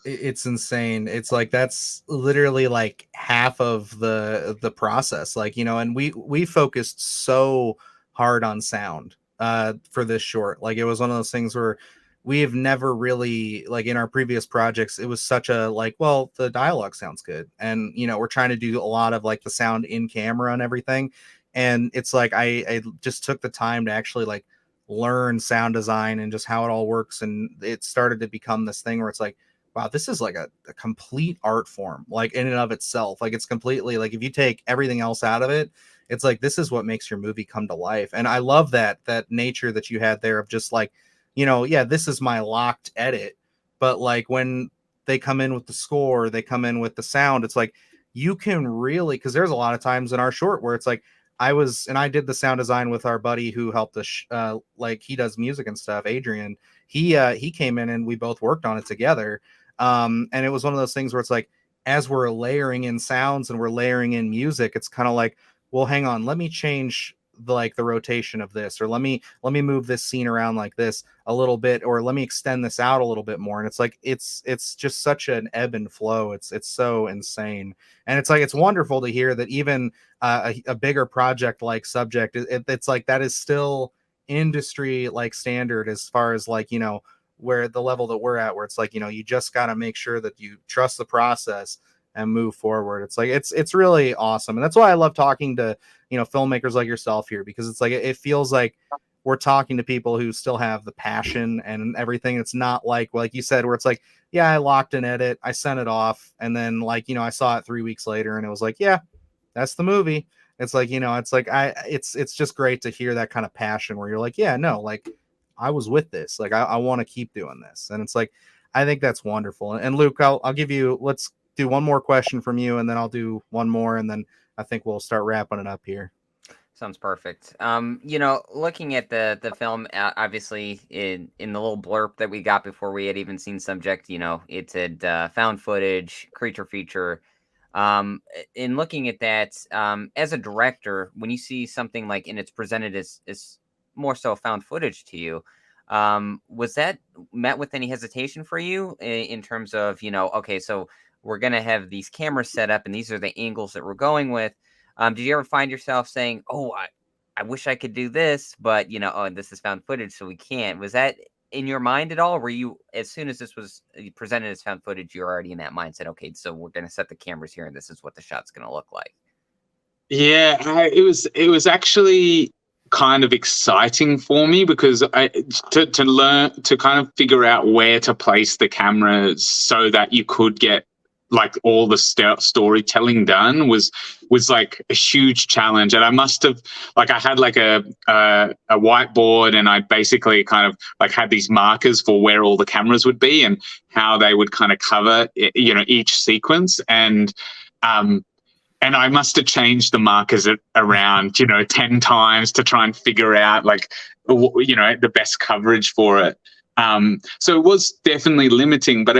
it's insane. It's like that's literally like half of the process, like, you know. And we focused so hard on sound for this short. Like it was one of those things where we have never really, like in our previous projects, it was such a like, well, the dialogue sounds good, and you know, we're trying to do a lot of like the sound in camera and everything. And it's like I just took the time to actually like learn sound design and just how it all works. And it started to become this thing where it's like, wow, this is like a complete art form, like in and of itself. Like it's completely like, if you take everything else out of it, it's like, this is what makes your movie come to life. And I love that nature that you had there of just like, you know, yeah, this is my locked edit. But like when they come in with the score, they come in with the sound, it's like, you can really, because there's a lot of times in our short where it's like, I did the sound design with our buddy who helped us, like he does music and stuff, Adrian. He came in and we both worked on it together. And it was one of those things where it's like, as we're layering in sounds and we're layering in music, it's kind of like, well, hang on, let me change the rotation of this, or let me move this scene around like this a little bit, or let me extend this out a little bit more. And it's like, it's just such an ebb and flow. It's so insane. And it's like, it's wonderful to hear that even a bigger project like Subject, it's like that is still industry like standard as far as like, you know, where the level that we're at, where it's like, you know, you just got to make sure that you trust the process and move forward. It's like, it's really awesome. And that's why I love talking to, you know, filmmakers like yourself here, because it's like, it feels like we're talking to people who still have the passion and everything. It's not like you said, where it's like, yeah, I locked an edit, I sent it off, and then like, you know, I saw it 3 weeks later and it was like, yeah, that's the movie. It's like, you know, it's like, it's just great to hear that kind of passion where you're like, yeah, no, like I was with this, like I want to keep doing this. And it's like, I think that's wonderful. And Luke, I'll give you, let's do one more question from you, and then I'll do one more, and then I think we'll start wrapping it up here. Sounds perfect. You know, looking at the film, obviously in the little blurb that we got before we had even seen Subject, you know, it said found footage, creature feature. In looking at that, as a director, when you see something like, and it's presented as more so found footage to you. Was that met with any hesitation for you in terms of, okay, so we're going to have these cameras set up and these are the angles that we're going with. Did you ever find yourself saying, oh, I wish I could do this, but, oh, and this is found footage, so we can't. Was that in your mind at all? Or were you, as soon as this was presented as found footage, you're already in that mindset, okay, so we're going to set the cameras here and this is what the shot's going to look like? Yeah, it was actually kind of exciting for me because to learn to kind of figure out where to place the cameras so that you could get like all the storytelling done was like a huge challenge. And I must have like I had like a whiteboard, and I basically kind of like had these markers for where all the cameras would be and how they would kind of cover each sequence. And I must have changed the markers around, 10 times to try and figure out like, the best coverage for it. So it was definitely limiting, but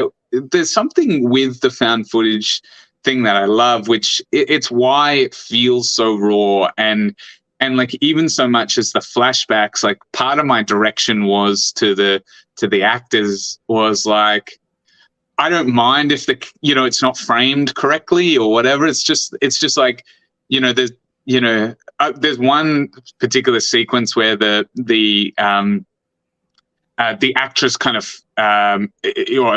there's something with the found footage thing that I love, which it's why it feels so raw. And like, even so much as the flashbacks, like part of my direction was to the actors was like, I don't mind if it's not framed correctly or whatever. It's just like, there's one particular sequence where the actress kind of, or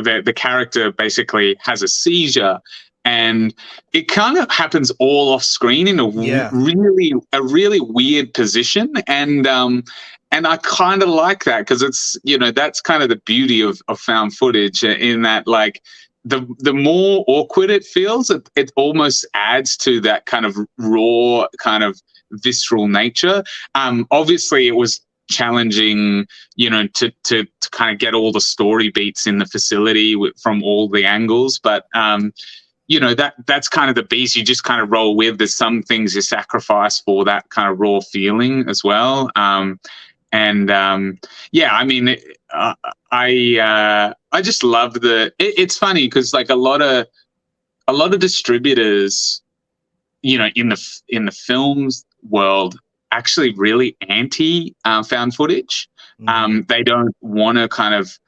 the character basically has a seizure, and it kind of happens all off screen in a really weird position. And I kind of like that because it's, that's kind of the beauty of found footage, in that like the more awkward it feels, it almost adds to that kind of raw, kind of visceral nature. Obviously it was challenging, to kind of get all the story beats in the facility from all the angles, but that's kind of the beast you just kind of roll with. There's some things you sacrifice for that kind of raw feeling as well. I mean, I just love it's funny because like a lot of distributors, in the films world, actually really anti found footage. They don't want to kind of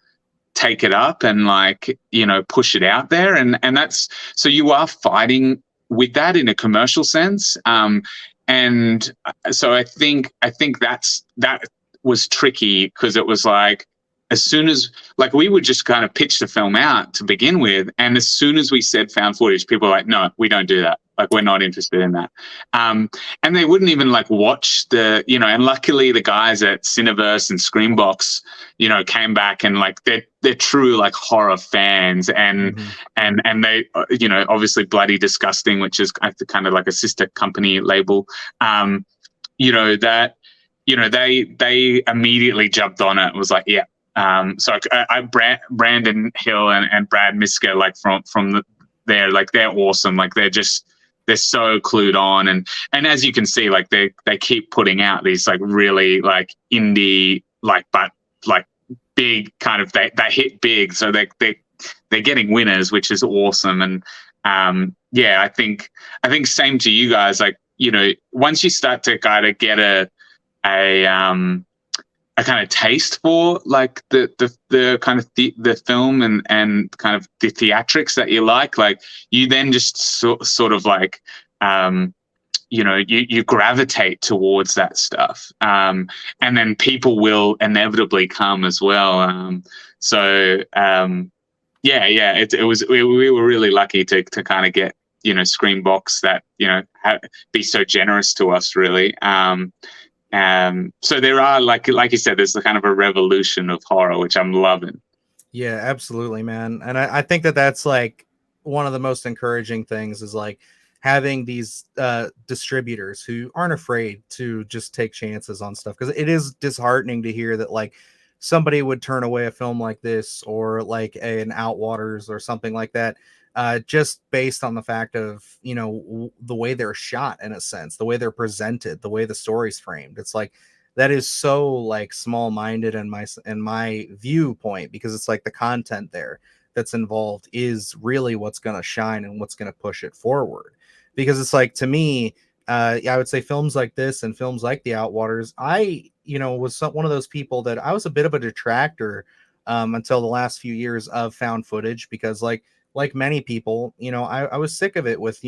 take it up and like, push it out there. And that's, so you are fighting with that in a commercial sense. And so I think that was tricky because it was like, as soon as like we would just kind of pitch the film out to begin with, and as soon as we said found footage, people were like, no, we don't do that. Like, we're not interested in that. And they wouldn't even like watch and luckily the guys at Cineverse and Screambox, came back and like they're true like horror fans, and they, obviously Bloody Disgusting, which is kind of like a sister company label, they immediately jumped on it. It was like, yeah. So Brandon Hill and Brad Miska, like from they're awesome. Like they're so clued on, and as you can see, like they keep putting out these like really like indie but big kind of they hit big, so they're getting winners, which is awesome. And I think same to you guys, like once you start to kind of get a kind of taste for like the kind of the film and kind of the theatrics that you like you then just sort of like you gravitate towards that stuff, and then people will inevitably come as well. It was we were really lucky to kind of get Screambox that be so generous to us, really. So there are like you said, there's a kind of a revolution of horror, which I'm loving. Yeah, absolutely, man. And I think that's like one of the most encouraging things is like having these distributors who aren't afraid to just take chances on stuff, because it is disheartening to hear that like somebody would turn away a film like this or like an Outwaters or something like that, just based on the fact of the way they're shot, in a sense, the way they're presented, the way the story's framed. It's like that is so like small-minded in my viewpoint, because it's like the content there that's involved is really what's going to shine and what's going to push it forward. Because it's like, to me, I would say films like this and films like The Outwaters, I, was one of those people that I was a bit of a detractor until the last few years of found footage, because like many people, I was sick of it with,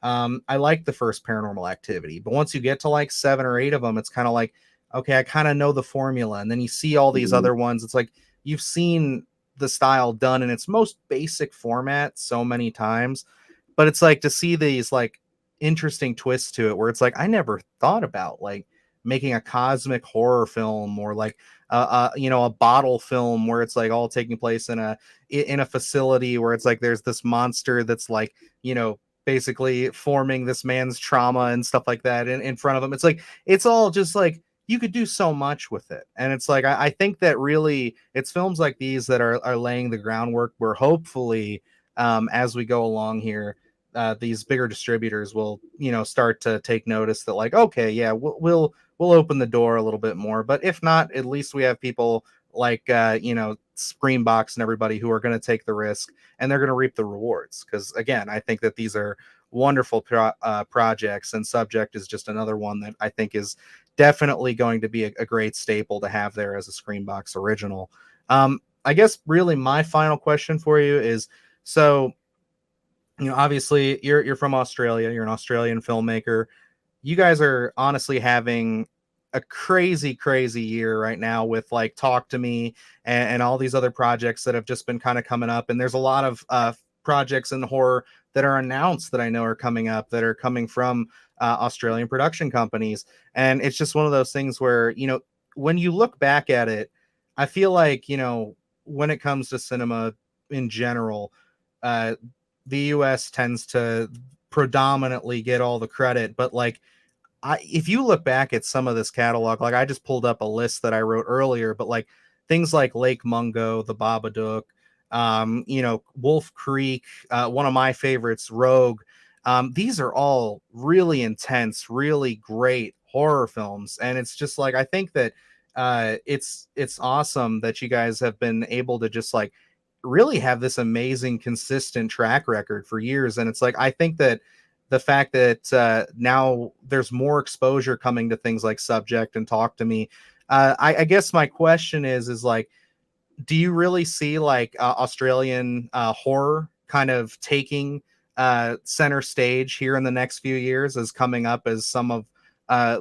I like the first Paranormal Activity, but once you get to like 7 or 8 of them, it's kind of like, okay, I kind of know the formula. And then you see all these other ones. It's like you've seen the style done in its most basic format so many times, but it's like to see these like interesting twists to it where it's like I never thought about like making a cosmic horror film, or like a bottle film where it's like all taking place in a facility where it's like there's this monster that's like, basically forming this man's trauma and stuff like that in front of him. It's like it's all just like you could do so much with it. And it's like I think that really it's films like these that are laying the groundwork where hopefully as we go along here, these bigger distributors will, start to take notice that like, okay, yeah, we'll open the door a little bit more. But if not, at least we have people like Screambox and everybody who are going to take the risk, and they're going to reap the rewards. Because again, I think that these are wonderful projects, and Subject is just another one that I think is definitely going to be a great staple to have there as a Screambox original. I guess really my final question for you is, so obviously you're from Australia, you're an Australian filmmaker. You guys are honestly having a crazy year right now with like Talk to Me and all these other projects that have just been kind of coming up. And there's a lot of projects in horror that are announced that I know are coming up, that are coming from Australian production companies. And it's just one of those things where, when you look back at it, I feel like, when it comes to cinema in general, the US tends to predominantly get all the credit, but like, if you look back at some of this catalog, like I just pulled up a list that I wrote earlier, but like things like Lake Mungo, The Babadook, Wolf Creek, one of my favorites, Rogue. These are all really intense, really great horror films. And it's just like, I think that it's awesome that you guys have been able to just like really have this amazing, consistent track record for years. And it's like, I think that the fact that now there's more exposure coming to things like Subject and Talk to Me. I guess my question is like, do you really see like Australian horror kind of taking center stage here in the next few years, as coming up as some of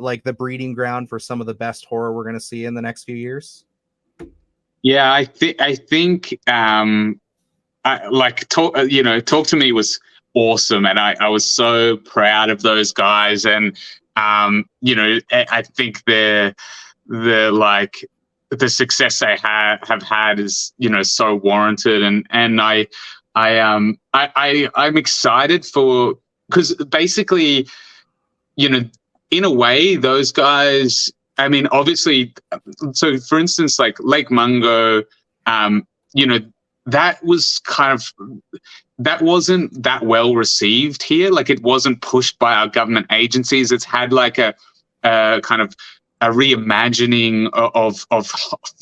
like the breeding ground for some of the best horror we're going to see in the next few years? Yeah, I think Talk to Me was awesome, and I was so proud of those guys. And I think the like the success they have had is so warranted. And I'm excited for, because basically in a way those guys, I mean, obviously, so for instance, like Lake Mungo, that was that wasn't that well received here. Like, it wasn't pushed by our government agencies. It's had like a kind of a reimagining of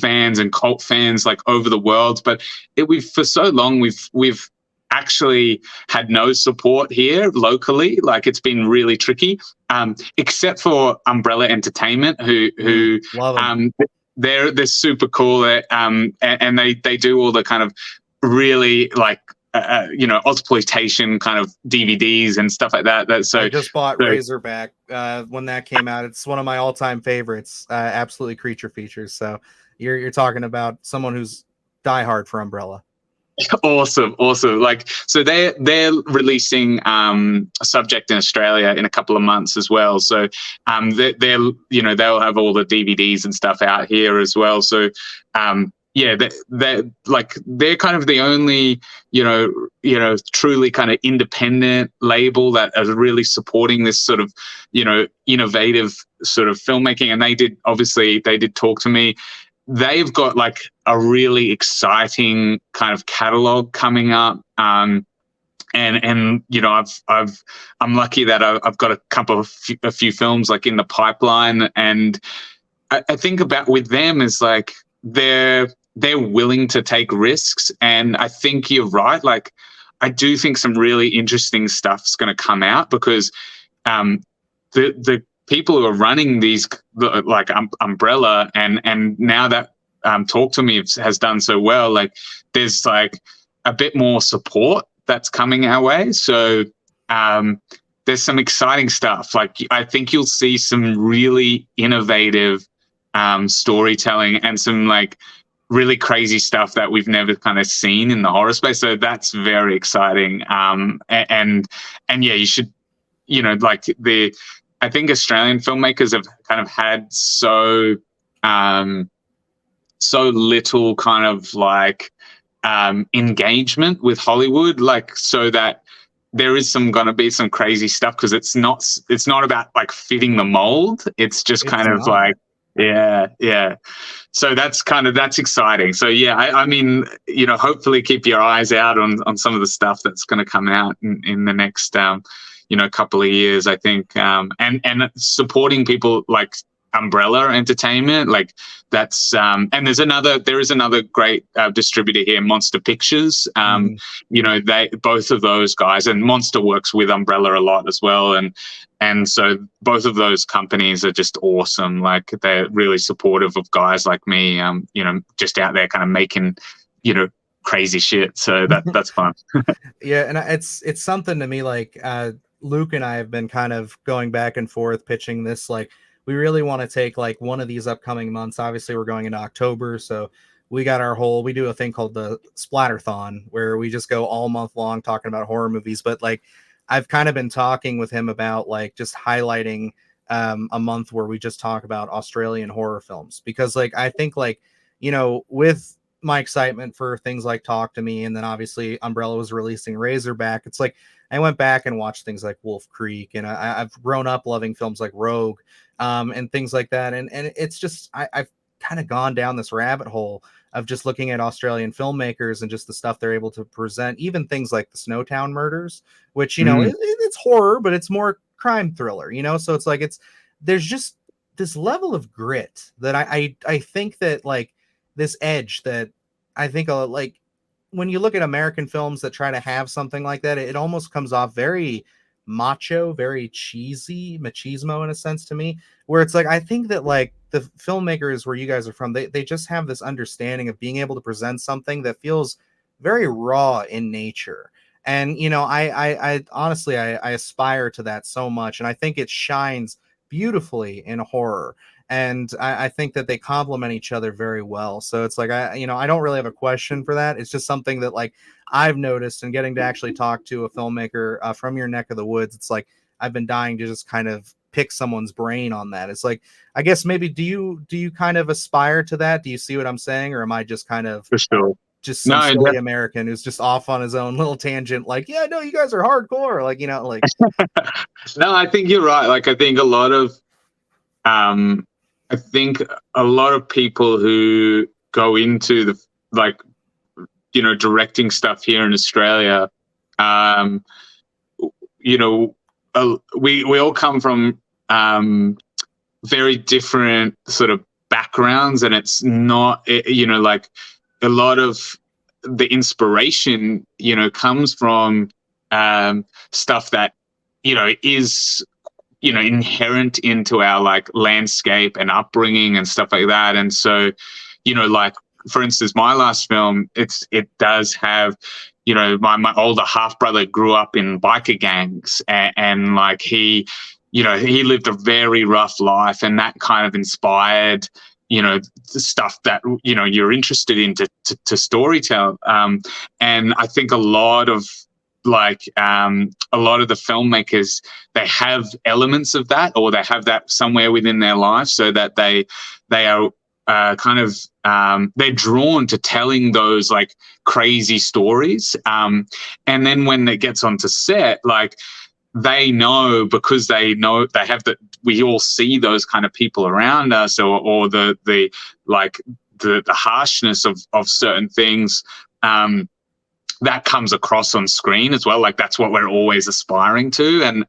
fans and cult fans like over the world. But we've for so long we've actually had no support here locally. Like, it's been really tricky, except for Umbrella Entertainment, who Love them. They're super cool, and they do all the kind of really like exploitation kind of DVDs and stuff like that. So I just bought Razorback when that came out. It's one of my all-time favorites. Absolutely creature features. So you're talking about someone who's diehard for Umbrella. Awesome. Like, so they're releasing a Subject in Australia in a couple of months as well. So they'll have all the DVDs and stuff out here as well. So they're kind of the only truly kind of independent label that is really supporting this sort of innovative sort of filmmaking. And they did Talk to Me. They've got like a really exciting kind of catalog coming up. I'm lucky that I've got a few films like in the pipeline. And I think about with them is like, they're willing to take risks. And I think you're right. Like, I do think some really interesting stuff's going to come out, because the people who are running these like Umbrella and now that Talk to Me has done so well, like there's like a bit more support that's coming our way. So there's some exciting stuff. Like I think you'll see some really innovative storytelling and some like really crazy stuff that we've never kind of seen in the horror space. So that's very exciting. And yeah, you should, like I think Australian filmmakers have kind of had so little kind of like engagement with Hollywood, like so that there is going to be some crazy stuff because it's not about like fitting the mold. It's just kind of like, yeah. So that's exciting. So yeah, I mean, hopefully keep your eyes out on some of the stuff that's going to come out in the next, couple of years, I think. And supporting people like Umbrella Entertainment, like that's and there is another great distributor here, Monster Pictures. They both of those guys, and Monster works with Umbrella a lot as well, and so both of those companies are just awesome. Like they're really supportive of guys like me, just out there kind of making crazy shit. So that's fun. Yeah, and it's something to me, like Luke and I have been kind of going back and forth pitching this, like we really want to take like one of these upcoming months. Obviously we're going into October, so we do a thing called the Splatterthon where we just go all month long talking about horror movies. But like I've kind of been talking with him about like just highlighting a month where we just talk about Australian horror films, because like I think like with my excitement for things like Talk to Me, and then obviously Umbrella was releasing Razorback, it's like I went back and watched things like Wolf Creek, and I've grown up loving films like Rogue and things like that, and it's just I've kind of gone down this rabbit hole of just looking at Australian filmmakers and just the stuff they're able to present, even things like the Snowtown Murders, which it's horror, but it's more crime thriller, so it's like there's just this level of grit that I think that like this edge that I think like when you look at American films that try to have something like that, it almost comes off very macho, very cheesy, machismo in a sense to me, where it's like I think that like the filmmakers where you guys are from, they just have this understanding of being able to present something that feels very raw in nature. And I honestly I aspire to that so much, and I think it shines beautifully in horror. And I think that they complement each other very well. So it's like I don't really have a question for that. It's just something that like I've noticed, and getting to actually talk to a filmmaker from your neck of the woods, it's like I've been dying to just kind of pick someone's brain on that. It's like, I guess maybe do you kind of aspire to that? Do you see what I'm saying, or am I just kind of for sure just some silly American who's just off on his own little tangent? Like, yeah, no, you guys are hardcore. Like, like. No, I think you're right. Like, I think a lot of people who go into the like, directing stuff here in Australia, we all come from very different sort of backgrounds, and it's not, like a lot of the inspiration, comes from stuff that, is inherent into our like landscape and upbringing and stuff like that. And so, like for instance, my last film, it does have, my older half brother grew up in biker gangs, and like he lived a very rough life, and that kind of inspired the stuff that you're interested in to storytell. And I think a lot of the filmmakers, they have elements of that, or they have that somewhere within their life, so that they are they're drawn to telling those like crazy stories. And then when it gets onto set, like they know, because they know they have that, we all see those kind of people around us, or the harshness of certain things that comes across on screen as well. Like that's what we're always aspiring to.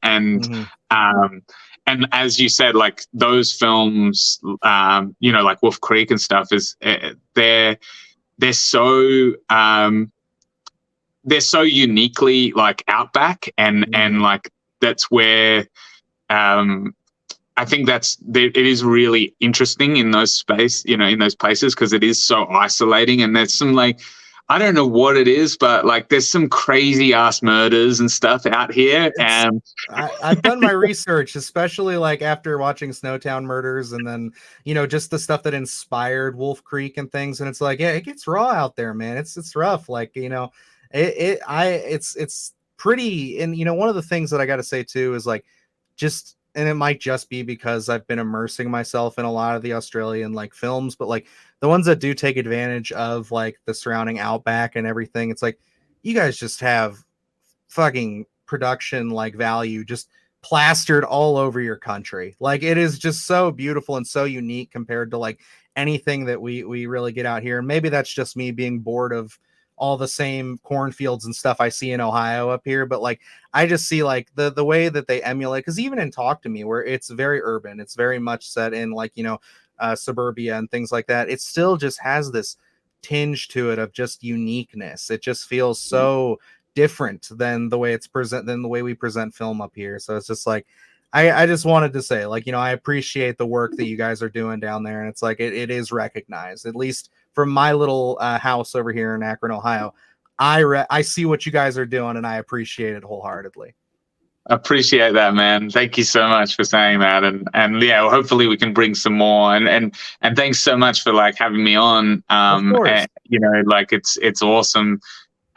And as you said, like those films, like Wolf Creek and stuff, is they're so uniquely like outback, and like that's where I think it is really interesting in those in those places, because it is so isolating, and there's some like, I don't know what it is, but like there's some crazy ass murders and stuff out here. I've done my research, especially like after watching Snowtown Murders, and then just the stuff that inspired Wolf Creek and things. And it's like, yeah, it gets raw out there, man. It's rough. Like it's pretty. And one of the things that I got to say too is like, just, and it might just be because I've been immersing myself in a lot of the Australian like films, but like the ones that do take advantage of like the surrounding outback and everything, it's like you guys just have fucking production like value just plastered all over your country. Like it is just so beautiful and so unique compared to like anything that we really get out here. And maybe that's just me being bored of all the same cornfields and stuff I see in Ohio up here, but like I just see like the way that they emulate, because even in Talk to Me, where it's very urban, it's very much set in like suburbia and things like that, it still just has this tinge to it of just uniqueness. It just feels so different than the way we present film up here. So it's just like I just wanted to say, like, I appreciate the work that you guys are doing down there, and it's like it is recognized, at least from my little house over here in Akron, Ohio. I see what you guys are doing, and I appreciate it wholeheartedly. Appreciate that, man. Thank you so much for saying that, and yeah, well, hopefully we can bring some more. And thanks so much for like having me on. Of course. And, like it's awesome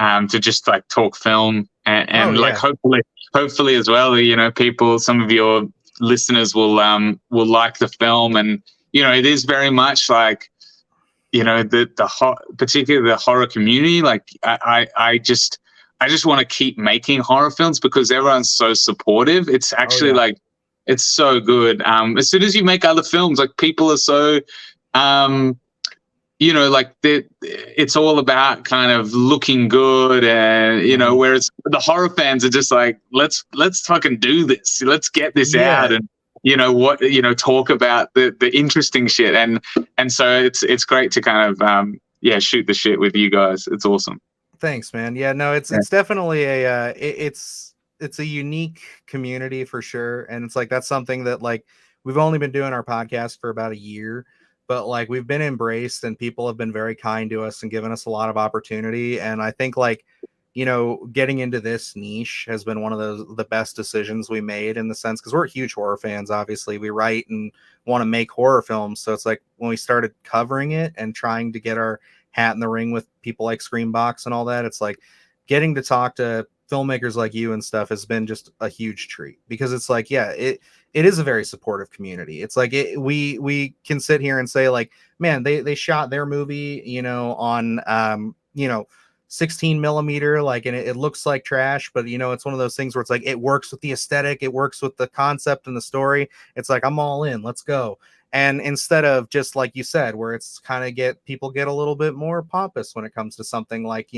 to just like talk film, and like hopefully as well, people, some of your listeners will like the film. And it is very much like particularly the horror community. Like I just want to keep making horror films because everyone's so supportive. It's actually like, it's so good. As soon as you make other films, like people are so, like it's all about kind of looking good, and whereas the horror fans are just like, let's fucking do this. Let's get this out, and talk about the interesting shit. And so it's great to kind of shoot the shit with you guys. It's awesome. Thanks, man. Yeah, no, it's definitely it's a unique community for sure. And it's like, that's something that like we've only been doing our podcast for about a year, but like we've been embraced and people have been very kind to us and given us a lot of opportunity. And I think like, getting into this niche has been one of the best decisions we made, in the sense, because we're huge horror fans. Obviously we write and want to make horror films. So it's like when we started covering it and trying to get our hat in the ring with people like Screambox and all that, it's like getting to talk to filmmakers like you and stuff has been just a huge treat, because it's like, it is a very supportive community. It's like we can sit here and say like, man, they shot their movie, on 16 millimeter, like, and it looks like trash, but it's one of those things where it's like, it works with the aesthetic, it works with the concept and the story. It's like, I'm all in, let's go. And instead of just like you said, where it's kind of people get a little bit more pompous when it comes to something like,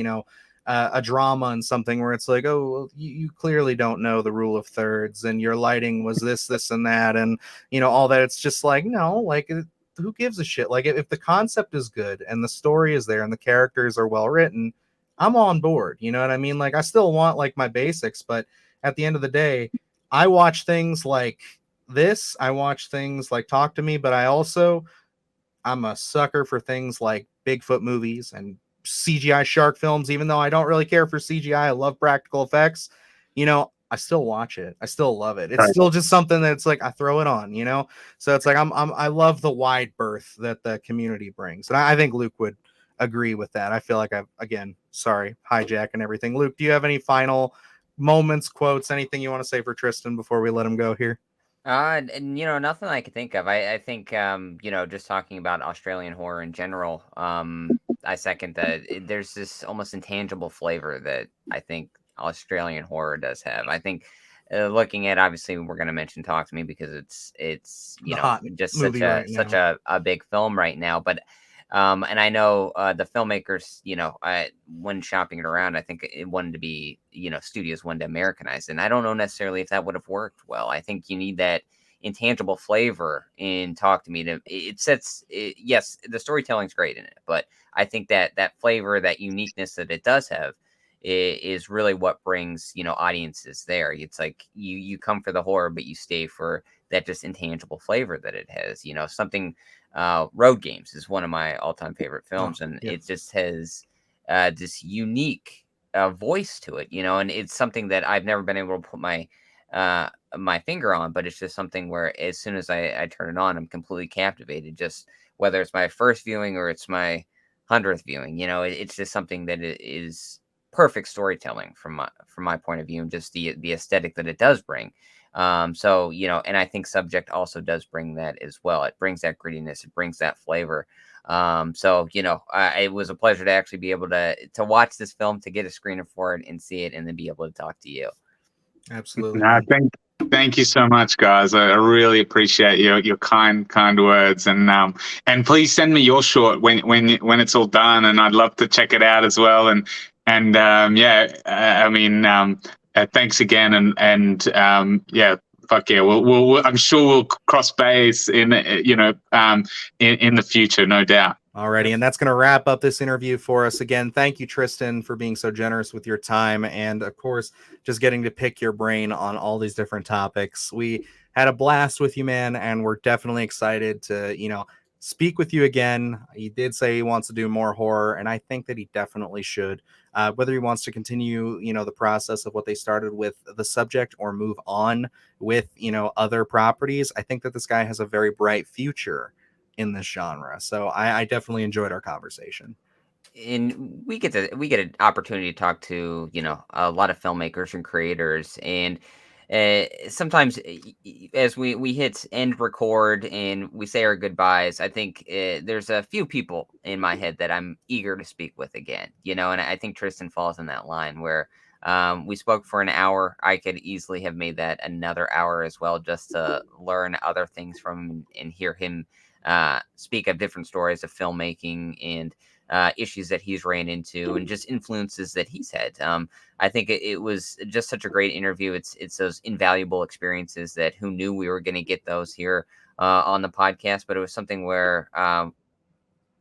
a drama and something where it's like, oh, well, you clearly don't know the rule of thirds, and your lighting was this and that, and all that. It's just like, no, like, who gives a shit? Like, if the concept is good and the story is there and the characters are well written, I'm on board. You know what I mean? Like, I still want like my basics, but at the end of the day, I watch things like this. I watch things like Talk to Me, but I'm a sucker for things like Bigfoot movies and CGI shark films. Even though I don't really care for CGI, I love practical effects. I still watch it. I still love it. It's still just something that's like, I throw it on, So it's like, I love the wide berth that the community brings. And I think Luke would agree with that. I feel like sorry, hijack and everything. Luke, do you have any final moments, quotes, anything you want to say for Tristan before we let him go here? And nothing I can think of. I think just talking about Australian horror in general, I second that there's this almost intangible flavor that I think Australian horror does have. I think looking at, obviously we're going to mention Talk to Me because it's just such a big film right now, but and I know the filmmakers, when shopping it around, I think it wanted to be, studios wanted to Americanize. And I don't know necessarily if that would have worked well. I think you need that intangible flavor in Talk to Me. Yes, the storytelling's great in it, but I think that flavor, that uniqueness that it does have is really what brings, audiences there. It's like you come for the horror, but you stay for that just intangible flavor that it has. Something. Road Games is one of my all-time favorite films, and yeah. it just has this unique voice to it, and it's something that I've never been able to put my finger on, but it's just something where as soon as I turn it on, I'm completely captivated. Just whether it's my first viewing or it's my 100th viewing, it's just something that is perfect storytelling from my point of view, and just the aesthetic that it does bring. So, and I think Subject also does bring that as well. It brings that grittiness, it brings that flavor. So, it was a pleasure to actually be able to watch this film, to get a screener for it and see it, and then be able to talk to you. Absolutely. No, thank you so much, guys. I really appreciate your kind words, and please send me your short when it's all done, and I'd love to check it out as well. Thanks again, and fuck yeah, we'll I'm sure we'll cross base in in the future, no doubt. Alrighty, and that's going to wrap up this interview for us. Again, thank you, Tristan, for being so generous with your time, and of course, just getting to pick your brain on all these different topics. We had a blast with you, man, and we're definitely excited to, speak with you again. He did say he wants to do more horror, and I think that he definitely should. Whether he wants to continue, the process of what they started with The Subject, or move on with, other properties, I think that this guy has a very bright future in this genre. So I definitely enjoyed our conversation. And we get an opportunity to talk to a lot of filmmakers and creators, and sometimes as we hit end record and we say our goodbyes, I think there's a few people in my head that I'm eager to speak with again, and I think Tristan falls in that line where we spoke for an hour. I could easily have made that another hour as well, just to learn other things from him and hear him speak of different stories of filmmaking and issues that he's ran into, and just influences that he's had. I think it was just such a great interview. It's those invaluable experiences that who knew we were going to get those here on the podcast, but it was something where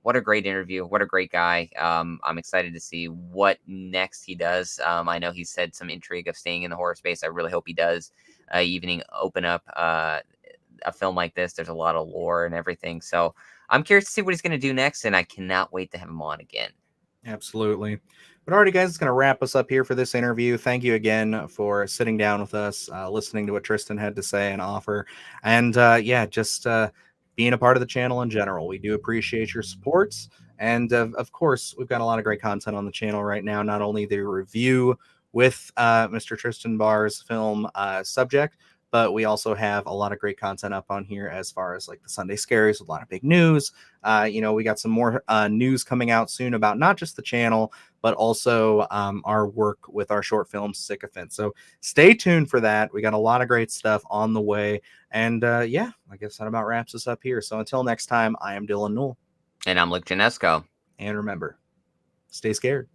what a great interview. What a great guy. I'm excited to see what next he does. I know he said some intrigue of staying in the horror space. I really hope he does even open up a film like this. There's a lot of lore and everything. So I'm curious to see what he's going to do next, and I cannot wait to have him on again. Absolutely. But alrighty, guys, it's going to wrap us up here for this interview. Thank you again for sitting down with us, listening to what Tristan had to say and offer, and just being a part of the channel in general. We do appreciate your supports, and of course, we've got a lot of great content on the channel right now. Not only the review with Mr. Tristan Barr's film Subject, but we also have a lot of great content up on here as far as like the Sunday Scaries with a lot of big news. We got some more news coming out soon about not just the channel, but also our work with our short film Sycophant. So stay tuned for that. We got a lot of great stuff on the way. And I guess that about wraps us up here. So until next time, I am Dylan Newell. And I'm Luke Janesco. And remember, stay scared.